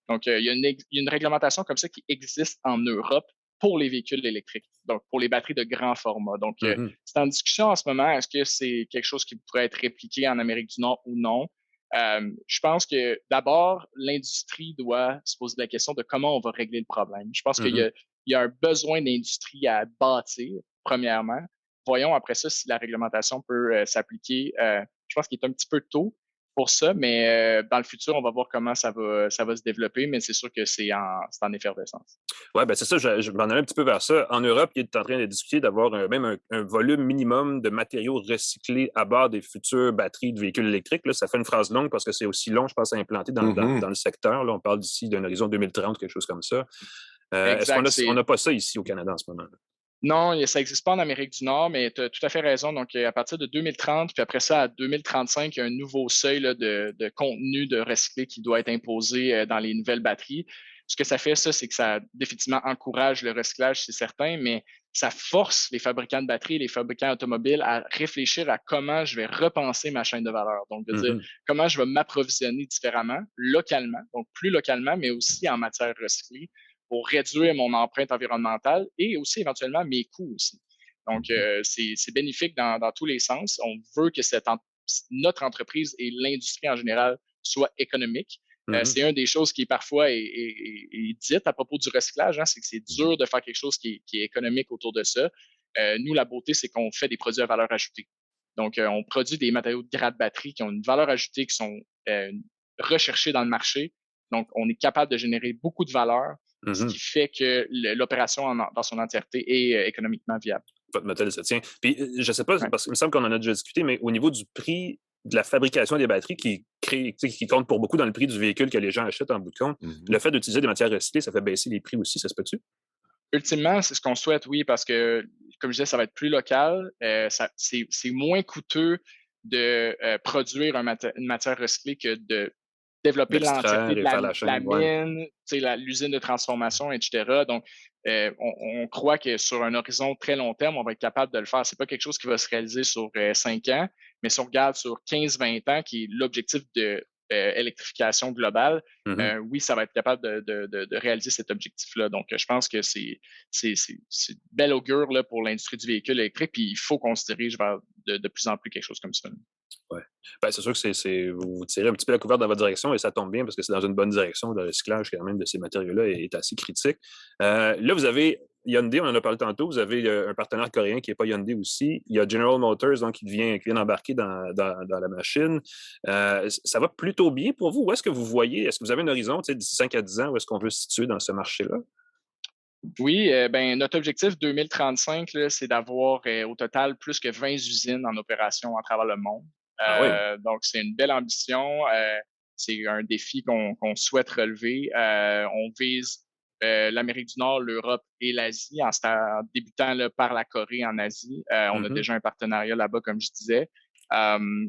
Donc, il y a une réglementation comme ça qui existe en Europe pour les véhicules électriques, donc pour les batteries de grand format. Donc, c'est en discussion en ce moment. Est-ce que c'est quelque chose qui pourrait être répliqué en Amérique du Nord ou non? Je pense que d'abord, l'industrie doit se poser la question de comment on va régler le problème. Je pense qu'il y a un besoin d'industrie à bâtir, premièrement. Voyons après ça si la réglementation peut s'appliquer. Je pense qu'il est un petit peu tôt pour ça, mais dans le futur, on va voir comment ça va se développer, mais c'est sûr que c'est en effervescence. Oui, ben c'est ça, je m'en allais un petit peu vers ça. En Europe, il est en train de discuter d'avoir même un volume minimum de matériaux recyclés à bord des futures batteries de véhicules électriques. Là, ça fait une phrase longue parce que c'est aussi long, je pense, à implanter dans le secteur. Là, on parle d'ici d'un horizon 2030, quelque chose comme ça. Est-ce qu'on n'a pas ça ici au Canada en ce moment? Non, ça n'existe pas en Amérique du Nord, mais tu as tout à fait raison. Donc, à partir de 2030, puis après ça, à 2035, il y a un nouveau seuil là, de contenu de recyclé qui doit être imposé dans les nouvelles batteries. Ce que ça fait, ça, c'est que ça définitivement encourage le recyclage, c'est certain, mais ça force les fabricants de batteries et les fabricants automobiles à réfléchir à comment je vais repenser ma chaîne de valeur. Donc, de dire comment je vais m'approvisionner différemment, localement, donc plus localement, mais aussi en matière recyclée, pour réduire mon empreinte environnementale et aussi éventuellement mes coûts aussi. Donc, c'est bénéfique dans tous les sens. On veut que notre entreprise et l'industrie en général soit économique. C'est une des choses qui parfois est dite à propos du recyclage, hein, c'est que c'est dur de faire quelque chose qui est économique autour de ça. Nous, la beauté, c'est qu'on fait des produits à valeur ajoutée. Donc, on produit des matériaux de grade batterie qui ont une valeur ajoutée, qui sont recherchés dans le marché. Donc, on est capable de générer beaucoup de valeur, ce qui fait que l'opération dans son entièreté est économiquement viable. Votre modèle se tient. Puis, je ne sais pas, parce qu'il me semble qu'on en a déjà discuté, mais au niveau du prix de la fabrication des batteries qui compte pour beaucoup dans le prix du véhicule que les gens achètent en bout de compte, le fait d'utiliser des matières recyclées, ça fait baisser les prix aussi, ça se peut-tu? Ultimement, c'est ce qu'on souhaite, oui, parce que, comme je disais, ça va être plus local, c'est moins coûteux de produire une matière recyclée que de développer l'entièreté de la mine, l'usine de transformation, etc. Donc, on croit que sur un horizon très long terme, on va être capable de le faire. C'est pas quelque chose qui va se réaliser sur 5 ans, mais si on regarde sur 15-20 ans, qui est l'objectif de électrification globale, oui, ça va être capable de réaliser cet objectif-là. Donc, je pense que c'est bel augure là, pour l'industrie du véhicule électrique, puis il faut qu'on se dirige vers de plus en plus quelque chose comme ça. Oui. Ben, c'est sûr que vous tirez un petit peu la couverte dans votre direction et ça tombe bien parce que c'est dans une bonne direction. Le recyclage, quand même, de ces matériaux-là est assez critique. Là, vous avez Hyundai, on en a parlé tantôt. Vous avez un partenaire coréen qui n'est pas Hyundai aussi. Il y a General Motors, donc, qui vient embarquer dans la machine. Ça va plutôt bien pour vous. Où est-ce que vous voyez? Est-ce que vous avez un horizon d'ici 5 à 10 ans? Où est-ce qu'on veut se situer dans ce marché-là? Oui, notre objectif 2035, là, c'est d'avoir au total plus que 20 usines en opération à travers le monde. Donc, c'est une belle ambition. C'est un défi qu'on souhaite relever. On vise l'Amérique du Nord, l'Europe et l'Asie en débutant là, par la Corée en Asie. On a déjà un partenariat là-bas, comme je disais.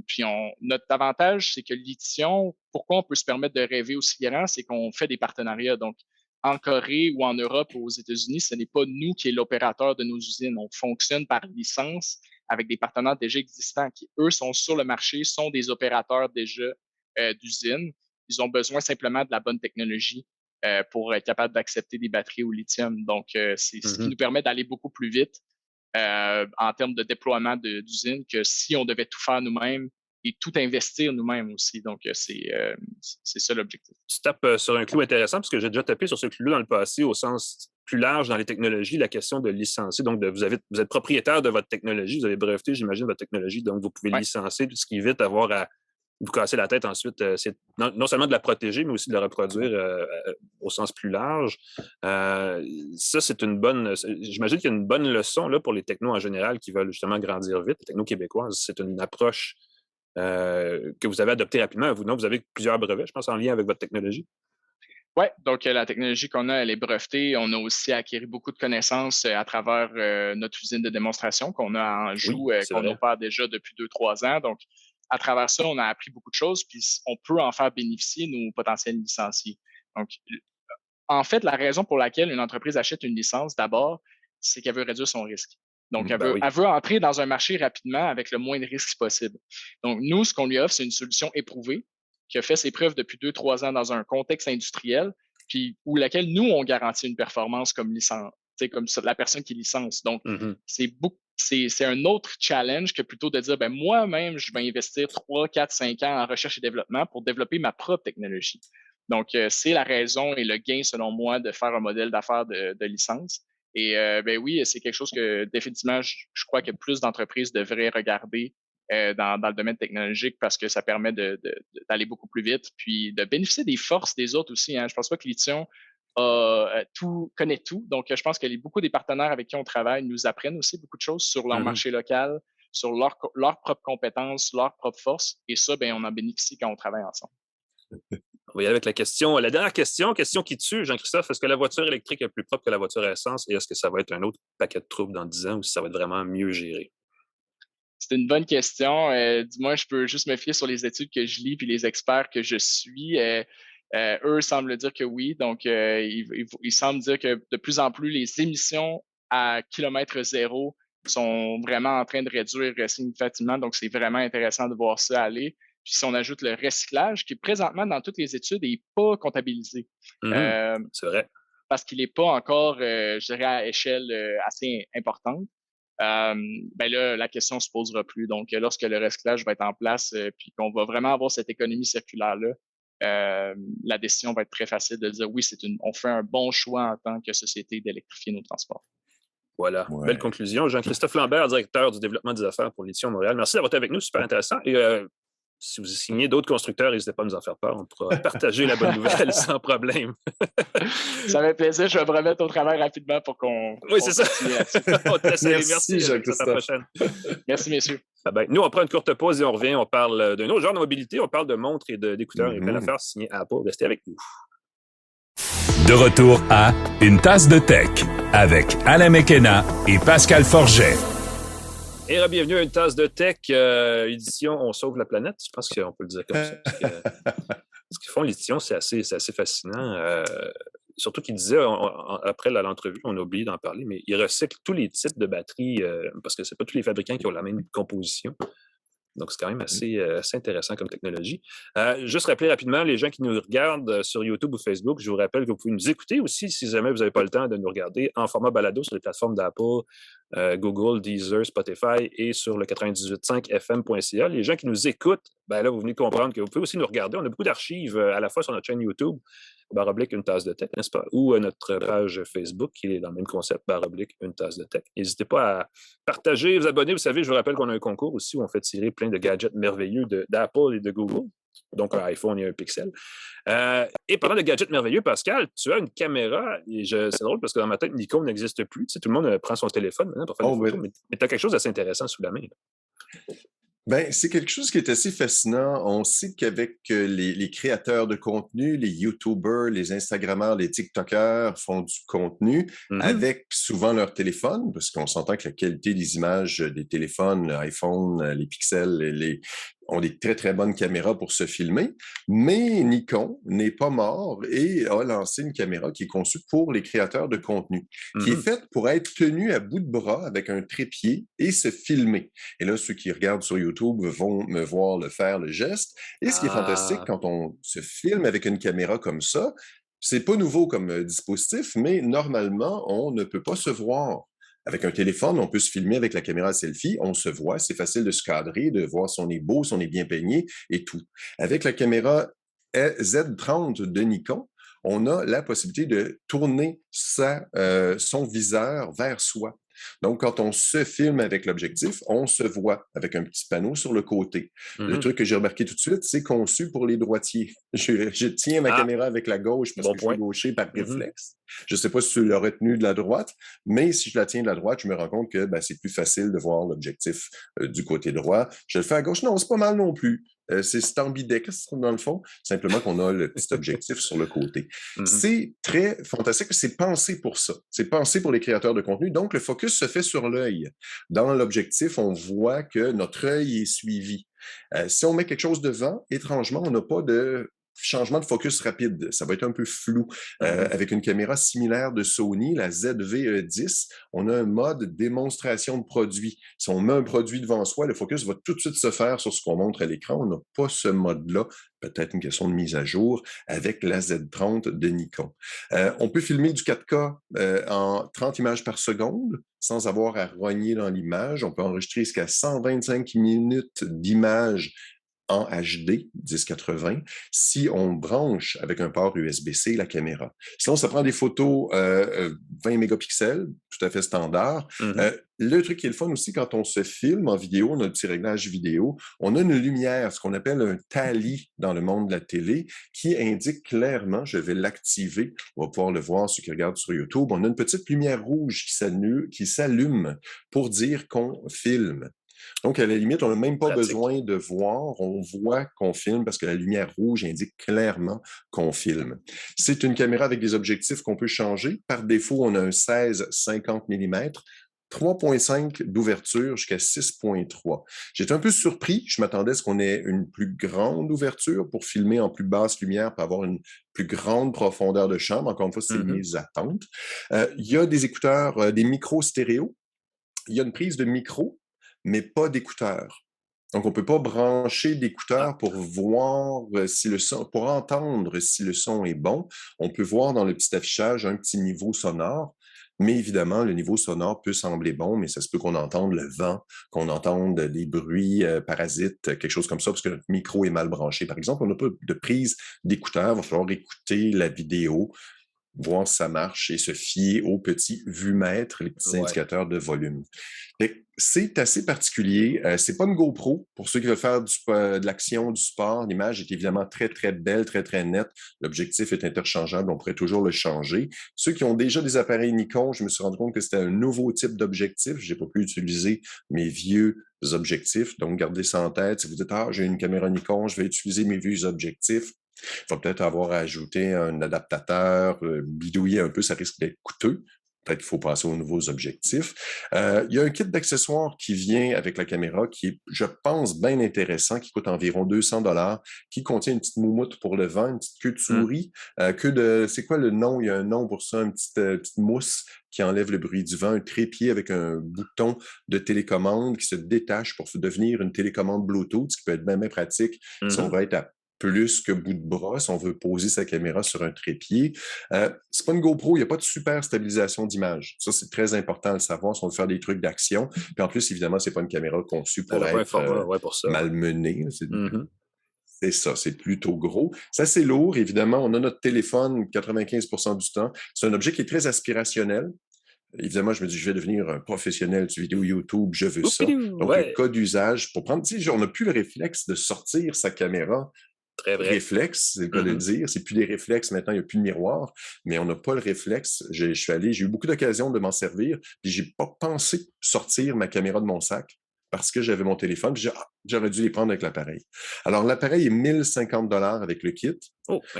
Puis notre avantage, c'est que Lithium, pourquoi on peut se permettre de rêver aussi grand, c'est qu'on fait des partenariats. Donc, en Corée ou en Europe ou aux États-Unis, ce n'est pas nous qui est l'opérateur de nos usines. On fonctionne par licence avec des partenaires déjà existants qui, eux, sont sur le marché, sont des opérateurs déjà d'usines. Ils ont besoin simplement de la bonne technologie pour être capable d'accepter des batteries au lithium. Donc, c'est ce qui nous permet d'aller beaucoup plus vite en termes de déploiement d'usines que si on devait tout faire nous-mêmes et tout investir nous-mêmes aussi. Donc, c'est ça l'objectif. Tu tapes sur un clou intéressant parce que j'ai déjà tapé sur ce clou dans le passé au sens plus large dans les technologies, la question de licencier. Donc, vous êtes propriétaire de votre technologie, vous avez breveté, j'imagine, votre technologie, donc vous pouvez licencier, tout ce qui évite d'avoir à vous casser la tête ensuite. C'est non seulement de la protéger, mais aussi de la reproduire au sens plus large. Ça, c'est une bonne... J'imagine qu'il y a une bonne leçon là, pour les technos en général qui veulent justement grandir vite. Les technos québécoises, c'est une approche que vous avez adoptée rapidement. Vous avez plusieurs brevets, je pense, en lien avec votre technologie. Oui, donc la technologie qu'on a, elle est brevetée. On a aussi acquis beaucoup de connaissances à travers notre usine de démonstration qu'on a en Anjou, qu'on opère déjà depuis 2-3 ans. Donc, à travers ça, on a appris beaucoup de choses, puis on peut en faire bénéficier nos potentiels licenciés. Donc, en fait, la raison pour laquelle une entreprise achète une licence, d'abord, c'est qu'elle veut réduire son risque. Donc, elle veut entrer dans un marché rapidement avec le moins de risques possible. Donc, nous, ce qu'on lui offre, c'est une solution éprouvée qui a fait ses preuves depuis 2-3 ans dans un contexte industriel, puis où laquelle nous, on garantit une performance comme licence, comme la personne qui licence. Donc, c'est un autre challenge que plutôt de dire, ben moi-même, je vais investir 3, 4, 5 ans en recherche et développement pour développer ma propre technologie. Donc, c'est la raison et le gain, selon moi, de faire un modèle d'affaires de licence. Et ben oui, c'est quelque chose que définitivement, je crois que plus d'entreprises devraient regarder dans le domaine technologique parce que ça permet d'aller beaucoup plus vite, puis de bénéficier des forces des autres aussi. Hein. Je pense pas que Lithium connaît tout. Donc, je pense que beaucoup des partenaires avec qui on travaille nous apprennent aussi beaucoup de choses sur leur marché local, sur leurs propres compétences, leurs propres forces. Et ça, ben, on en bénéficie quand on travaille ensemble. On va y aller avec la dernière question qui tue, Jean-Christophe. Est-ce que la voiture électrique est plus propre que la voiture à essence et est-ce que ça va être un autre paquet de troubles dans 10 ans ou si ça va être vraiment mieux géré? C'est une bonne question. Dis-moi, je peux juste me fier sur les études que je lis puis les experts que je suis. Eux semblent dire que oui. Donc, ils semblent dire que de plus en plus, les émissions à kilomètre zéro sont vraiment en train de réduire significativement. Donc, c'est vraiment intéressant de voir ça aller. Puis si on ajoute le recyclage, qui présentement, dans toutes les études, n'est pas comptabilisé. C'est vrai. Parce qu'il n'est pas encore, je dirais, à échelle assez importante. Ben là, la question ne se posera plus. Donc, lorsque le recyclage va être en place, puis qu'on va vraiment avoir cette économie circulaire-là, la décision va être très facile de dire oui, on fait un bon choix en tant que société d'électrifier nos transports. Voilà, belle conclusion. Jean-Christophe Lambert, directeur du développement des affaires pour Lithium Montréal. Merci d'avoir été avec nous, super intéressant. Et si vous signez d'autres constructeurs, n'hésitez pas à nous en faire part. On pourra partager la bonne nouvelle sans problème. Ça fait plaisir. Je vais me remettre au travail rapidement pour qu'on... Oui, c'est ça. On te laisse aller. Merci, Jean-Christophe. À la prochaine. Merci, messieurs. Ah ben, nous, on prend une courte pause et on revient. On parle d'un autre genre de mobilité. On parle de montres et d'écouteurs et plein d'affaires signées Apple. Restez avec nous. De retour à Une tasse de tech avec Alain Mekena et Pascal Forget. Et bienvenue à une tasse de tech, édition On sauve la planète. Je pense qu'on peut le dire comme ça. Ce qu'ils font, l'édition, c'est assez fascinant. Surtout qu'il disait, après l'entrevue, on a oublié d'en parler, mais ils recyclent tous les types de batteries parce que ce pas tous les fabricants qui ont la même composition. Donc, c'est quand même assez intéressant comme technologie. Juste rappeler rapidement, les gens qui nous regardent sur YouTube ou Facebook, je vous rappelle que vous pouvez nous écouter aussi si jamais vous n'avez pas le temps de nous regarder en format balado sur les plateformes d'Apple, Google, Deezer, Spotify et sur le 98.5fm.ca. Les gens qui nous écoutent, ben là, vous venez de comprendre que vous pouvez aussi nous regarder. On a beaucoup d'archives à la fois sur notre chaîne YouTube, / une tasse de tech, n'est-ce pas? Ou notre page Facebook qui est dans le même concept, / une tasse de tech. N'hésitez pas à partager, vous abonner. Vous savez, je vous rappelle qu'on a un concours aussi où on fait tirer plein de gadgets merveilleux d'Apple et de Google. Donc, un iPhone et un Pixel. Et parlant de gadgets merveilleux, Pascal, tu as une caméra. Et c'est drôle parce que dans ma tête, Nikon n'existe plus. Tu sais, tout le monde prend son téléphone maintenant pour faire des photos. Mais tu as quelque chose d'assez intéressant sous la main. Ben, c'est quelque chose qui est assez fascinant. On sait qu'avec les créateurs de contenu, les YouTubers, les Instagrammeurs, les TikTokers font du contenu avec souvent leur téléphone, parce qu'on s'entend que la qualité des images des téléphones, l'iPhone, les pixels, ont des très, très bonnes caméras pour se filmer. Mais Nikon n'est pas mort et a lancé une caméra qui est conçue pour les créateurs de contenu, qui est faite pour être tenue à bout de bras avec un trépied et se filmer. Et là, ceux qui regardent sur YouTube vont me voir le geste. Et ce qui est fantastique, quand on se filme avec une caméra comme ça, c'est pas nouveau comme dispositif, mais normalement, on ne peut pas se voir. Avec un téléphone, on peut se filmer avec la caméra selfie, on se voit, c'est facile de se cadrer, de voir si on est beau, si on est bien peigné et tout. Avec la caméra Z30 de Nikon, on a la possibilité de tourner son viseur vers soi. Donc, quand on se filme avec l'objectif, on se voit avec un petit panneau sur le côté. Le truc que j'ai remarqué tout de suite, c'est conçu pour les droitiers. Je tiens ma caméra avec la gauche parce que je suis gaucher par réflexe. Je ne sais pas si tu l'as retenu de la droite, mais si je la tiens de la droite, je me rends compte que c'est plus facile de voir l'objectif du côté droit. Je le fais à gauche. Non, c'est pas mal non plus. C'est ambidextre, dans le fond, simplement qu'on a le petit objectif sur le côté. C'est très fantastique, c'est pensé pour ça. C'est pensé pour les créateurs de contenu. Donc, le focus se fait sur l'œil. Dans l'objectif, on voit que notre œil est suivi. Si on met quelque chose devant, étrangement, on n'a pas de changement de focus rapide. Ça va être un peu flou. Avec une caméra similaire de Sony, la ZV-10, on a un mode démonstration de produit. Si on met un produit devant soi, le focus va tout de suite se faire sur ce qu'on montre à l'écran. On n'a pas ce mode-là. Peut-être une question de mise à jour avec la Z30 de Nikon. On peut filmer du 4K en 30 images par seconde sans avoir à rogner dans l'image. On peut enregistrer jusqu'à 125 minutes d'images en HD 1080 si on branche avec un port USB-C la caméra. Sinon, ça prend des photos 20 mégapixels, tout à fait standard. Le truc qui est le fun aussi, quand on se filme en vidéo, on a le petit réglage vidéo, on a une lumière, ce qu'on appelle un tally dans le monde de la télé, qui indique clairement, je vais l'activer, on va pouvoir le voir ceux qui regardent sur YouTube, on a une petite lumière rouge qui s'allume pour dire qu'on filme. Donc, à la limite, on n'a même pas besoin de voir, on voit qu'on filme parce que la lumière rouge indique clairement qu'on filme. C'est une caméra avec des objectifs qu'on peut changer. Par défaut, on a un 16-50 mm, 3.5 d'ouverture jusqu'à 6.3. J'étais un peu surpris. Je m'attendais à ce qu'on ait une plus grande ouverture pour filmer en plus basse lumière, pour avoir une plus grande profondeur de champ. Encore une fois, c'est mes attentes. Il y a des écouteurs, des micros stéréo. Il y a une prise de micro, mais pas d'écouteurs. Donc, on ne peut pas brancher d'écouteurs pour voir si le son, pour entendre si le son est bon. On peut voir dans le petit affichage un petit niveau sonore, mais évidemment, le niveau sonore peut sembler bon, mais ça se peut qu'on entende le vent, qu'on entende des bruits parasites, quelque chose comme ça, parce que notre micro est mal branché. Par exemple, on n'a pas de prise d'écouteurs, il va falloir écouter la vidéo, voir si ça marche et se fier aux petits vumètres, les petits indicateurs de volume. C'est assez particulier. C'est pas une GoPro. Pour ceux qui veulent faire de l'action, du sport, l'image est évidemment très, très belle, très, très nette. L'objectif est interchangeable. On pourrait toujours le changer. Ceux qui ont déjà des appareils Nikon, je me suis rendu compte que c'était un nouveau type d'objectif. J'ai pas pu utiliser mes vieux objectifs. Donc, gardez ça en tête. Si vous dites, j'ai une caméra Nikon, je vais utiliser mes vieux objectifs. Il va peut-être avoir à ajouter un adaptateur, bidouiller un peu, ça risque d'être coûteux. peut-être qu'il faut passer aux nouveaux objectifs. Il y a un kit d'accessoires qui vient avec la caméra qui est, je pense, bien intéressant, qui coûte environ 200 $, qui contient une petite moumoute pour le vent, une petite queue de souris, c'est quoi le nom? Il y a un nom pour ça, une petite mousse qui enlève le bruit du vent, un trépied avec un bouton de télécommande qui se détache pour devenir une télécommande Bluetooth, ce qui peut être bien pratique si on veut être à plus que bout de bras, si on veut poser sa caméra sur un trépied. C'est pas une GoPro, il n'y a pas de super stabilisation d'image. Ça, c'est très important à le savoir si on veut faire des trucs d'action. Puis en plus, évidemment, c'est pas une caméra conçue pour être malmenée. C'est ça, c'est plutôt gros. Ça, c'est lourd, évidemment. On a notre téléphone 95% du temps. C'est un objet qui est très aspirationnel. Évidemment, je me dis, je vais devenir un professionnel du vidéo YouTube, je veux ça. Donc, un cas d'usage pour prendre, on n'a plus le réflexe de sortir sa caméra. Très vrai. Réflexe, c'est le cas de le dire. C'est plus des réflexes maintenant, il n'y a plus de miroir, mais on n'a pas le réflexe. J'ai eu beaucoup d'occasions de m'en servir, puis j'ai pas pensé sortir ma caméra de mon sac parce que j'avais mon téléphone, puis j'aurais dû les prendre avec l'appareil. Alors, l'appareil est 1050 $ avec le kit.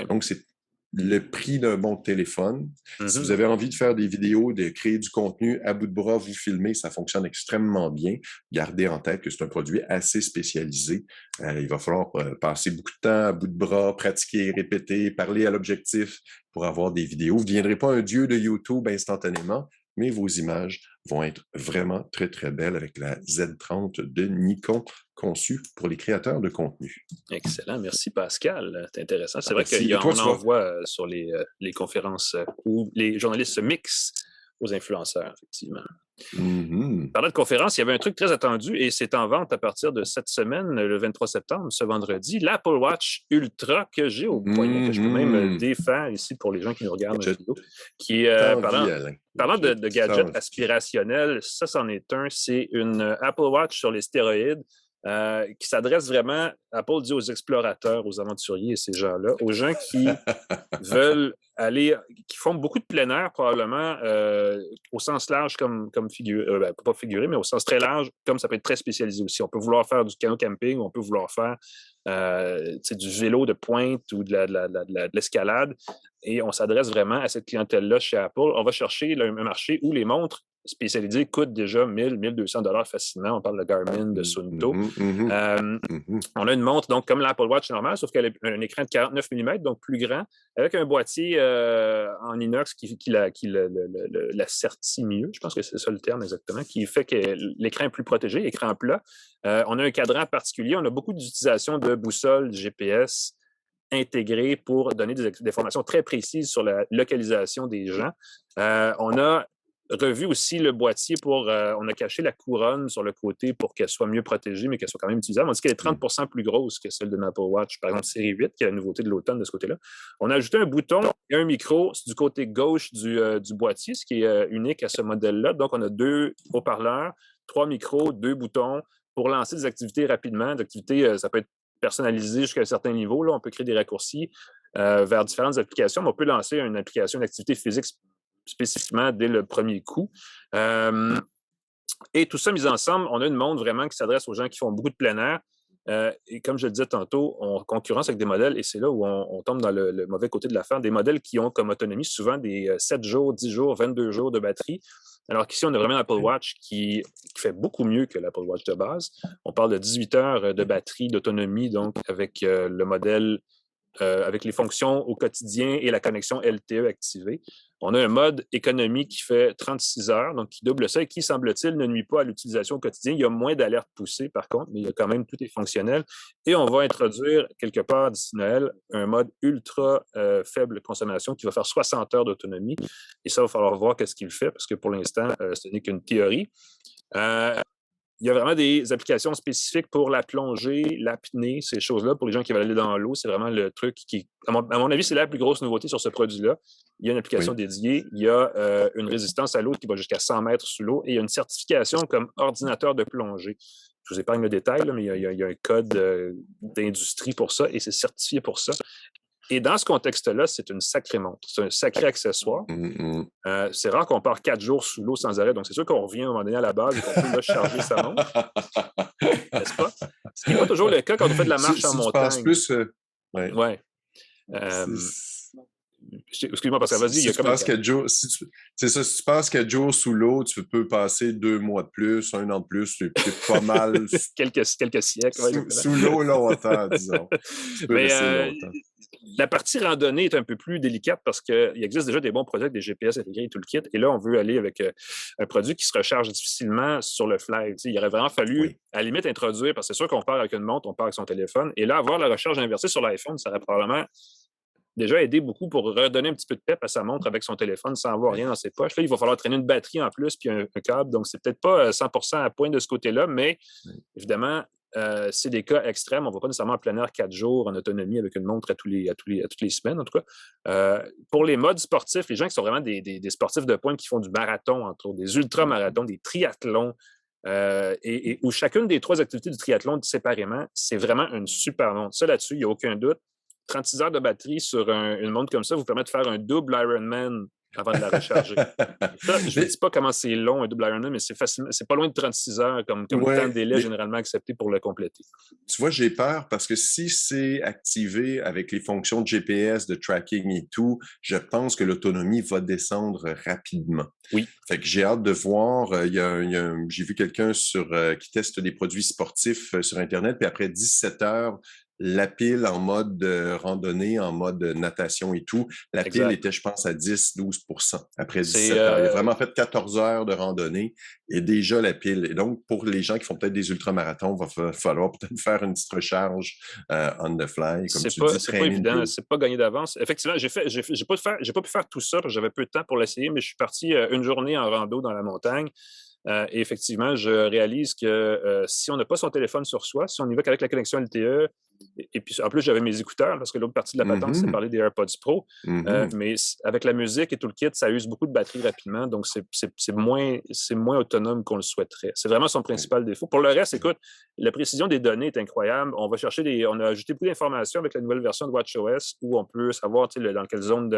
Donc, c'est le prix d'un bon téléphone. Si vous avez envie de faire des vidéos, de créer du contenu à bout de bras, vous filmez, ça fonctionne extrêmement bien. Gardez en tête que c'est un produit assez spécialisé. Il va falloir passer beaucoup de temps à bout de bras, pratiquer, répéter, parler à l'objectif pour avoir des vidéos. Vous ne deviendrez pas un dieu de YouTube instantanément, mais vos images vont être vraiment très, très belles avec la Z30 de Nikon, conçue pour les créateurs de contenu. Excellent. Merci, Pascal. C'est intéressant. C'est vrai qu'on en voit sur les conférences où les journalistes se mixent aux influenceurs, effectivement. Parlant de conférences, il y avait un truc très attendu et c'est en vente à partir de cette semaine, le 23 septembre, ce vendredi, l'Apple Watch Ultra que j'ai au poignet, que je peux même défaire ici pour les gens qui nous regardent en vidéo, qui est, parlant de gadgets aspirationnels, ça, c'en est un. C'est une Apple Watch sur les stéroïdes qui s'adresse vraiment, Apple dit aux explorateurs, aux aventuriers et ces gens-là, aux gens qui veulent aller, qui font beaucoup de plein air probablement, au sens large comme figuré, pas figuré, mais au sens très large, comme ça peut être très spécialisé aussi. On peut vouloir faire du canot camping, on peut vouloir faire du vélo de pointe ou de l'escalade, et on s'adresse vraiment à cette clientèle-là chez Apple. On va chercher un marché où les montres spécialisées coûtent déjà 1000, 1200 $ facilement. On parle de Garmin, de Suunto. On a une montre, donc, comme l'Apple Watch normale, sauf qu'elle a un écran de 49 mm, donc plus grand, avec un boîtier en inox qui l'assertit mieux, je pense que c'est ça le terme exactement, qui fait que l'écran est plus protégé, écran plat. On a un cadran particulier, on a beaucoup d'utilisation de boussoles, GPS intégrées pour donner des informations très précises sur la localisation des gens. On a revu aussi le boîtier on a caché la couronne sur le côté pour qu'elle soit mieux protégée, mais qu'elle soit quand même utilisable. On dit qu'elle est 30% plus grosse que celle de l'Apple Watch, par exemple, série 8, qui est la nouveauté de l'automne de ce côté-là. On a ajouté un bouton et un micro du côté gauche du boîtier, ce qui est unique à ce modèle-là. Donc, on a 2 haut-parleurs, 3 micros, 2 boutons pour lancer des activités rapidement. Des activités, ça peut être personnalisé jusqu'à un certain niveau. Là, on peut créer des raccourcis vers différentes applications, mais on peut lancer une application d'activité physique spécifiquement dès le premier coup. Et tout ça mis ensemble, on a une montre vraiment qui s'adresse aux gens qui font beaucoup de plein air. Et comme je le disais tantôt, on concurrence avec des modèles, et c'est là où on tombe dans le mauvais côté de l'affaire, des modèles qui ont comme autonomie souvent des 7 jours, 10 jours, 22 jours de batterie. Alors qu'ici, on a vraiment l'Apple Watch qui fait beaucoup mieux que l'Apple Watch de base. On parle de 18 heures de batterie, d'autonomie, donc avec le modèle avec les fonctions au quotidien et la connexion LTE activée. On a un mode économie qui fait 36 heures, donc qui double ça et qui, semble-t-il, ne nuit pas à l'utilisation au quotidien. Il y a moins d'alertes poussées, par contre, mais il y a quand même tout est fonctionnel. Et on va introduire, quelque part d'ici Noël, un mode ultra faible consommation qui va faire 60 heures d'autonomie. Et ça, il va falloir voir qu'est-ce qu'il fait, parce que pour l'instant, ce n'est qu'une théorie. Il y a vraiment des applications spécifiques pour la plongée, l'apnée, ces choses-là. Pour les gens qui veulent aller dans l'eau, c'est vraiment le truc qui, à mon avis, c'est la plus grosse nouveauté sur ce produit-là. Il y a une application dédiée, il y a une résistance à l'eau qui va jusqu'à 100 mètres sous l'eau et il y a une certification comme ordinateur de plongée. Je vous épargne le détail, là, mais il y a un code d'industrie pour ça et c'est certifié pour ça. Et dans ce contexte-là, c'est une sacrée montre. C'est un sacré accessoire. C'est rare qu'on part 4 jours sous l'eau sans arrêt. Donc, c'est sûr qu'on revient à un moment donné à la base et qu'on peut charger sa montre. N'est-ce pas? Ce qui n'est pas toujours le cas quand on fait de la marche en montagne. Je pense plus... Ouais. Excuse-moi, parce que vas-y, il y a comme... C'est ça, si tu passes 4 jours sous l'eau, tu peux passer 2 mois de plus, 1 an de plus, c'est pas mal. quelques siècles. Sous l'eau longtemps, disons. Tu peux rester longtemps. La partie randonnée est un peu plus délicate parce qu'il existe déjà des bons produits avec des GPS intégrés et tout le kit. Et là, on veut aller avec un produit qui se recharge difficilement sur le fly. Il aurait vraiment fallu, à la limite, introduire, parce que c'est sûr qu'on part avec une montre, on part avec son téléphone. Et là, avoir la recharge inversée sur l'iPhone, ça aurait probablement déjà aidé beaucoup pour redonner un petit peu de pep à sa montre avec son téléphone sans avoir rien dans ses poches. Là, il va falloir traîner une batterie en plus puis un câble. Donc, c'est peut-être pas 100% à point de ce côté-là, mais évidemment, c'est des cas extrêmes. On ne va pas nécessairement en plein air 4 jours en autonomie avec une montre à toutes les semaines, en tout cas. Pour les modes sportifs, les gens qui sont vraiment des sportifs de pointe qui font du marathon, entre autres, des ultramarathons, des triathlons, et où chacune des 3 activités du triathlon séparément, c'est vraiment une super montre. Ça, là-dessus, il n'y a aucun doute. 36 heures de batterie sur une montre comme ça vous permet de faire un double Ironman avant de la recharger. Ça, je ne dis pas comment c'est long, un double Ironman, mais c'est pas loin de 36 heures comme temps de délai généralement accepté pour le compléter. Tu vois, j'ai peur parce que si c'est activé avec les fonctions de GPS, de tracking et tout, je pense que l'autonomie va descendre rapidement. Oui. Fait que j'ai hâte de voir. J'ai vu quelqu'un qui teste des produits sportifs sur Internet, puis après 17 heures, la pile en mode randonnée, en mode natation et tout, la pile était, je pense, à 10-12% après 17 heures. Il a vraiment fait 14 heures de randonnée et déjà la pile. Et donc, pour les gens qui font peut-être des ultramarathons, il va falloir peut-être faire une petite recharge on the fly. Comme c'est pas évident, c'est pas gagné d'avance. Effectivement, j'ai pas pu faire tout ça parce que j'avais peu de temps pour l'essayer, mais je suis parti une journée en rando dans la montagne. Et effectivement, je réalise que si on n'a pas son téléphone sur soi, si on y va qu'avec la connexion LTE, et puis en plus, j'avais mes écouteurs parce que l'autre partie de la patente, c'est parler des AirPods Pro. Mais avec la musique et tout le kit, ça use beaucoup de batterie rapidement, donc c'est moins autonome qu'on le souhaiterait. C'est vraiment son principal défaut. Pour le reste, écoute, la précision des données est incroyable. On a ajouté beaucoup d'informations avec la nouvelle version de WatchOS où on peut savoir dans quelle zone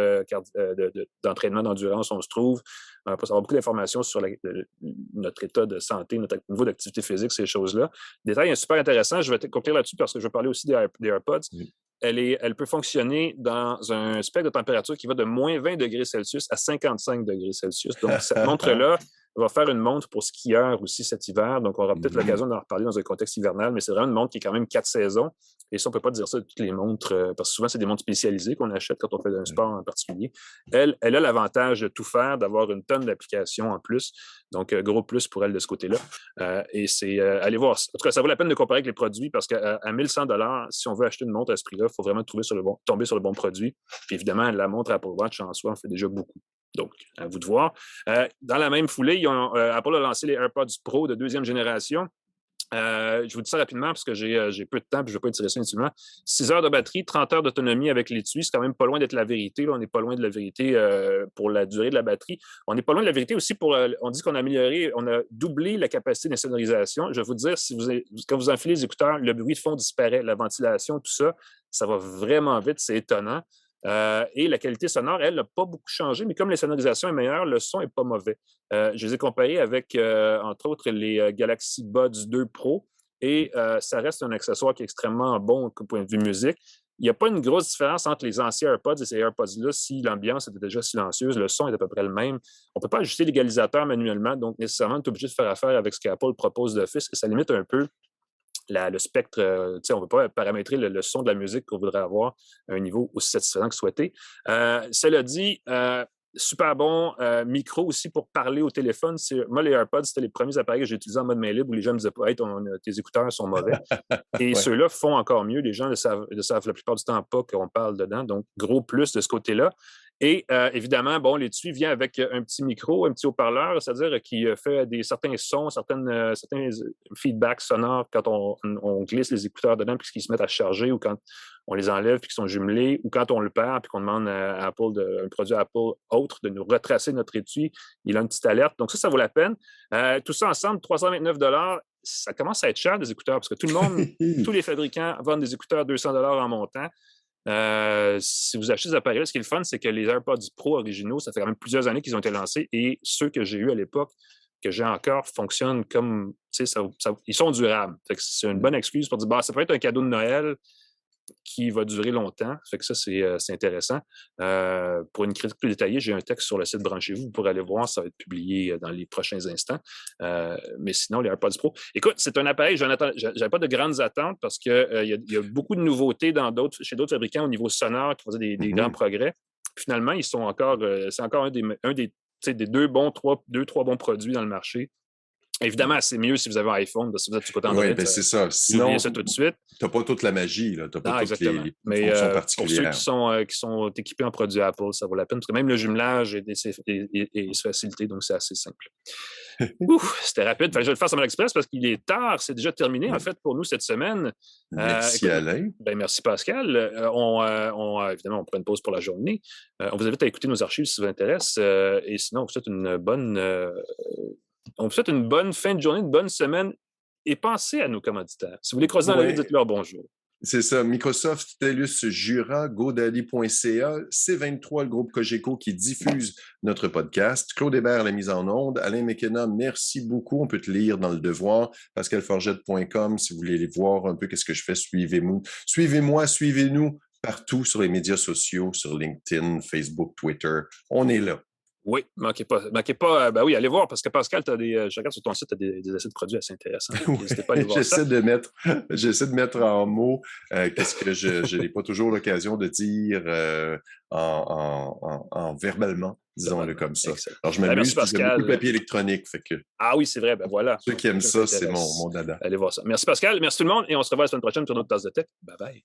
d'entraînement, d'endurance on se trouve. On peut savoir beaucoup d'informations sur notre état de santé, notre niveau d'activité physique, ces choses-là. Détail super intéressant. Je vais conclure là-dessus parce que je vais parler aussi des AirPods. Elle peut fonctionner dans un spectre de température qui va de moins 20 degrés Celsius à 55 degrés Celsius. Donc, cette montre-là va faire une montre pour skieurs aussi cet hiver. Donc, on aura peut-être l'occasion d'en reparler dans un contexte hivernal, mais c'est vraiment une montre qui est quand même 4 saisons. Et ça, on ne peut pas dire ça de toutes les montres, parce que souvent, c'est des montres spécialisées qu'on achète quand on fait un sport en particulier. Elle a l'avantage de tout faire, d'avoir une tonne d'applications en plus. Donc, gros plus pour elle de ce côté-là. Et c'est, allez voir. En tout cas, ça vaut la peine de comparer avec les produits parce qu'à 1100 $, si on veut acheter une montre à ce prix-là, il faut vraiment tomber sur le bon produit. Puis évidemment, la montre Apple Watch en soi en fait déjà beaucoup. Donc, à vous de voir. Dans la même foulée, Apple a lancé les AirPods Pro de 2e génération. Je vous dis ça rapidement parce que j'ai peu de temps et je ne vais pas étirer ça inutilement. 6 heures de batterie, 30 heures d'autonomie avec l'étui. C'est quand même pas loin d'être la vérité. Là. On n'est pas loin de la vérité pour la durée de la batterie. On n'est pas loin de la vérité aussi on dit qu'on a amélioré, on a doublé la capacité d'insonorisation. Je vais vous dire, quand vous enfilez les écouteurs, le bruit de fond disparaît, la ventilation, tout ça, ça va vraiment vite, c'est étonnant. Et la qualité sonore, elle, n'a pas beaucoup changé, mais comme la sonorisation est meilleure, le son n'est pas mauvais. Je les ai comparés avec, entre autres, les Galaxy Buds 2 Pro, et ça reste un accessoire qui est extrêmement bon au point de vue musique. Il n'y a pas une grosse différence entre les anciens AirPods et ces AirPods-là. Si l'ambiance était déjà silencieuse, le son est à peu près le même. On ne peut pas ajuster l'égalisateur manuellement, donc nécessairement, on est obligé de faire affaire avec ce qu'Apple propose d'office, et ça limite un peu le spectre, on ne peut pas paramétrer le son de la musique qu'on voudrait avoir à un niveau aussi satisfaisant que souhaité. Cela dit, super bon micro aussi pour parler au téléphone. Moi, les AirPods, c'était les premiers appareils que j'ai utilisés en mode main libre où les gens me disaient hey, tes écouteurs sont mauvais. Et ceux-là font encore mieux. Les gens ne savent la plupart du temps pas qu'on parle dedans. Donc, gros plus de ce côté-là. Et évidemment, l'étui vient avec un petit micro, un petit haut-parleur, c'est-à-dire qui fait certains sons, certains feedbacks sonores quand on glisse les écouteurs dedans puis qu'ils se mettent à charger ou quand on les enlève puis qu'ils sont jumelés ou quand on le perd puis qu'on demande à Apple, un produit Apple autre, de nous retracer notre étui. Il a une petite alerte. Donc ça vaut la peine. Tout ça ensemble, 329 $. Ça commence à être cher des écouteurs parce que tout le monde, tous les fabricants vendent des écouteurs 200 $ en montant. Si vous achetez des appareils, ce qui est le fun, c'est que les AirPods Pro originaux, ça fait quand même plusieurs années qu'ils ont été lancés et ceux que j'ai eus à l'époque, que j'ai encore, fonctionnent comme, ils sont durables. C'est une bonne excuse pour dire, ça peut être un cadeau de Noël, qui va durer longtemps. Fait que ça, c'est intéressant. Pour une critique plus détaillée, j'ai un texte sur le site Branchez-vous. Vous pourrez aller voir, ça va être publié dans les prochains instants. Mais sinon, les AirPods Pro. Écoute, c'est un appareil, j'avais pas de grandes attentes parce qu'il y a beaucoup de nouveautés chez d'autres fabricants au niveau sonore qui faisaient des grands progrès. Finalement, ils sont encore, c'est encore un des trois bons produits dans le marché. Évidemment, c'est mieux si vous avez un iPhone, parce que si vous êtes du côté Android. Oui, c'est ça. Sinon, ça tout de suite. Tu n'as pas toute la magie, tu n'as pas toutes les Mais fonctions pour ceux particulières. qui sont équipés en produits Apple, ça vaut la peine, parce que même le jumelage est facilité, donc c'est assez simple. C'était rapide. Enfin, je vais le faire sur mon express parce qu'il est tard. C'est déjà terminé, en fait, pour nous cette semaine. Merci, Alain. Merci, Pascal. Évidemment, on prend une pause pour la journée. On vous invite à écouter nos archives si ça vous intéresse. Et sinon, on vous souhaite une bonne fin de journée, une bonne semaine. Et pensez à nos commanditaires. Si vous les croisez dans la rue, dites-leur bonjour. C'est ça. Microsoft, TELUS, Jura, GoDaddy.ca, C23, le groupe Cogeco qui diffuse notre podcast. Claude Hébert, la mise en onde. Alain McKenna, merci beaucoup. On peut te lire dans Le Devoir. PascalForgette.com, si vous voulez aller voir un peu qu'est-ce que je fais, suivez-moi. Suivez-nous partout sur les médias sociaux, sur LinkedIn, Facebook, Twitter. On est là. Oui, manquez pas. Oui, allez voir, parce que Pascal, je regarde sur ton site, tu as des essais de produits assez intéressants. N'hésitez pas à aller voir ça. J'essaie de mettre en mots qu'est-ce que je n'ai pas toujours l'occasion de dire en verbalement, disons-le comme ça. Excellent. Alors, je m'amuse, Pascal. j'ai beaucoup de papier électronique. Ah oui, c'est vrai, voilà. Ceux qui aiment ça, c'est mon dada. Allez voir ça. Merci Pascal, merci tout le monde, et on se revoit la semaine prochaine sur notre tasse de tech. Bye bye.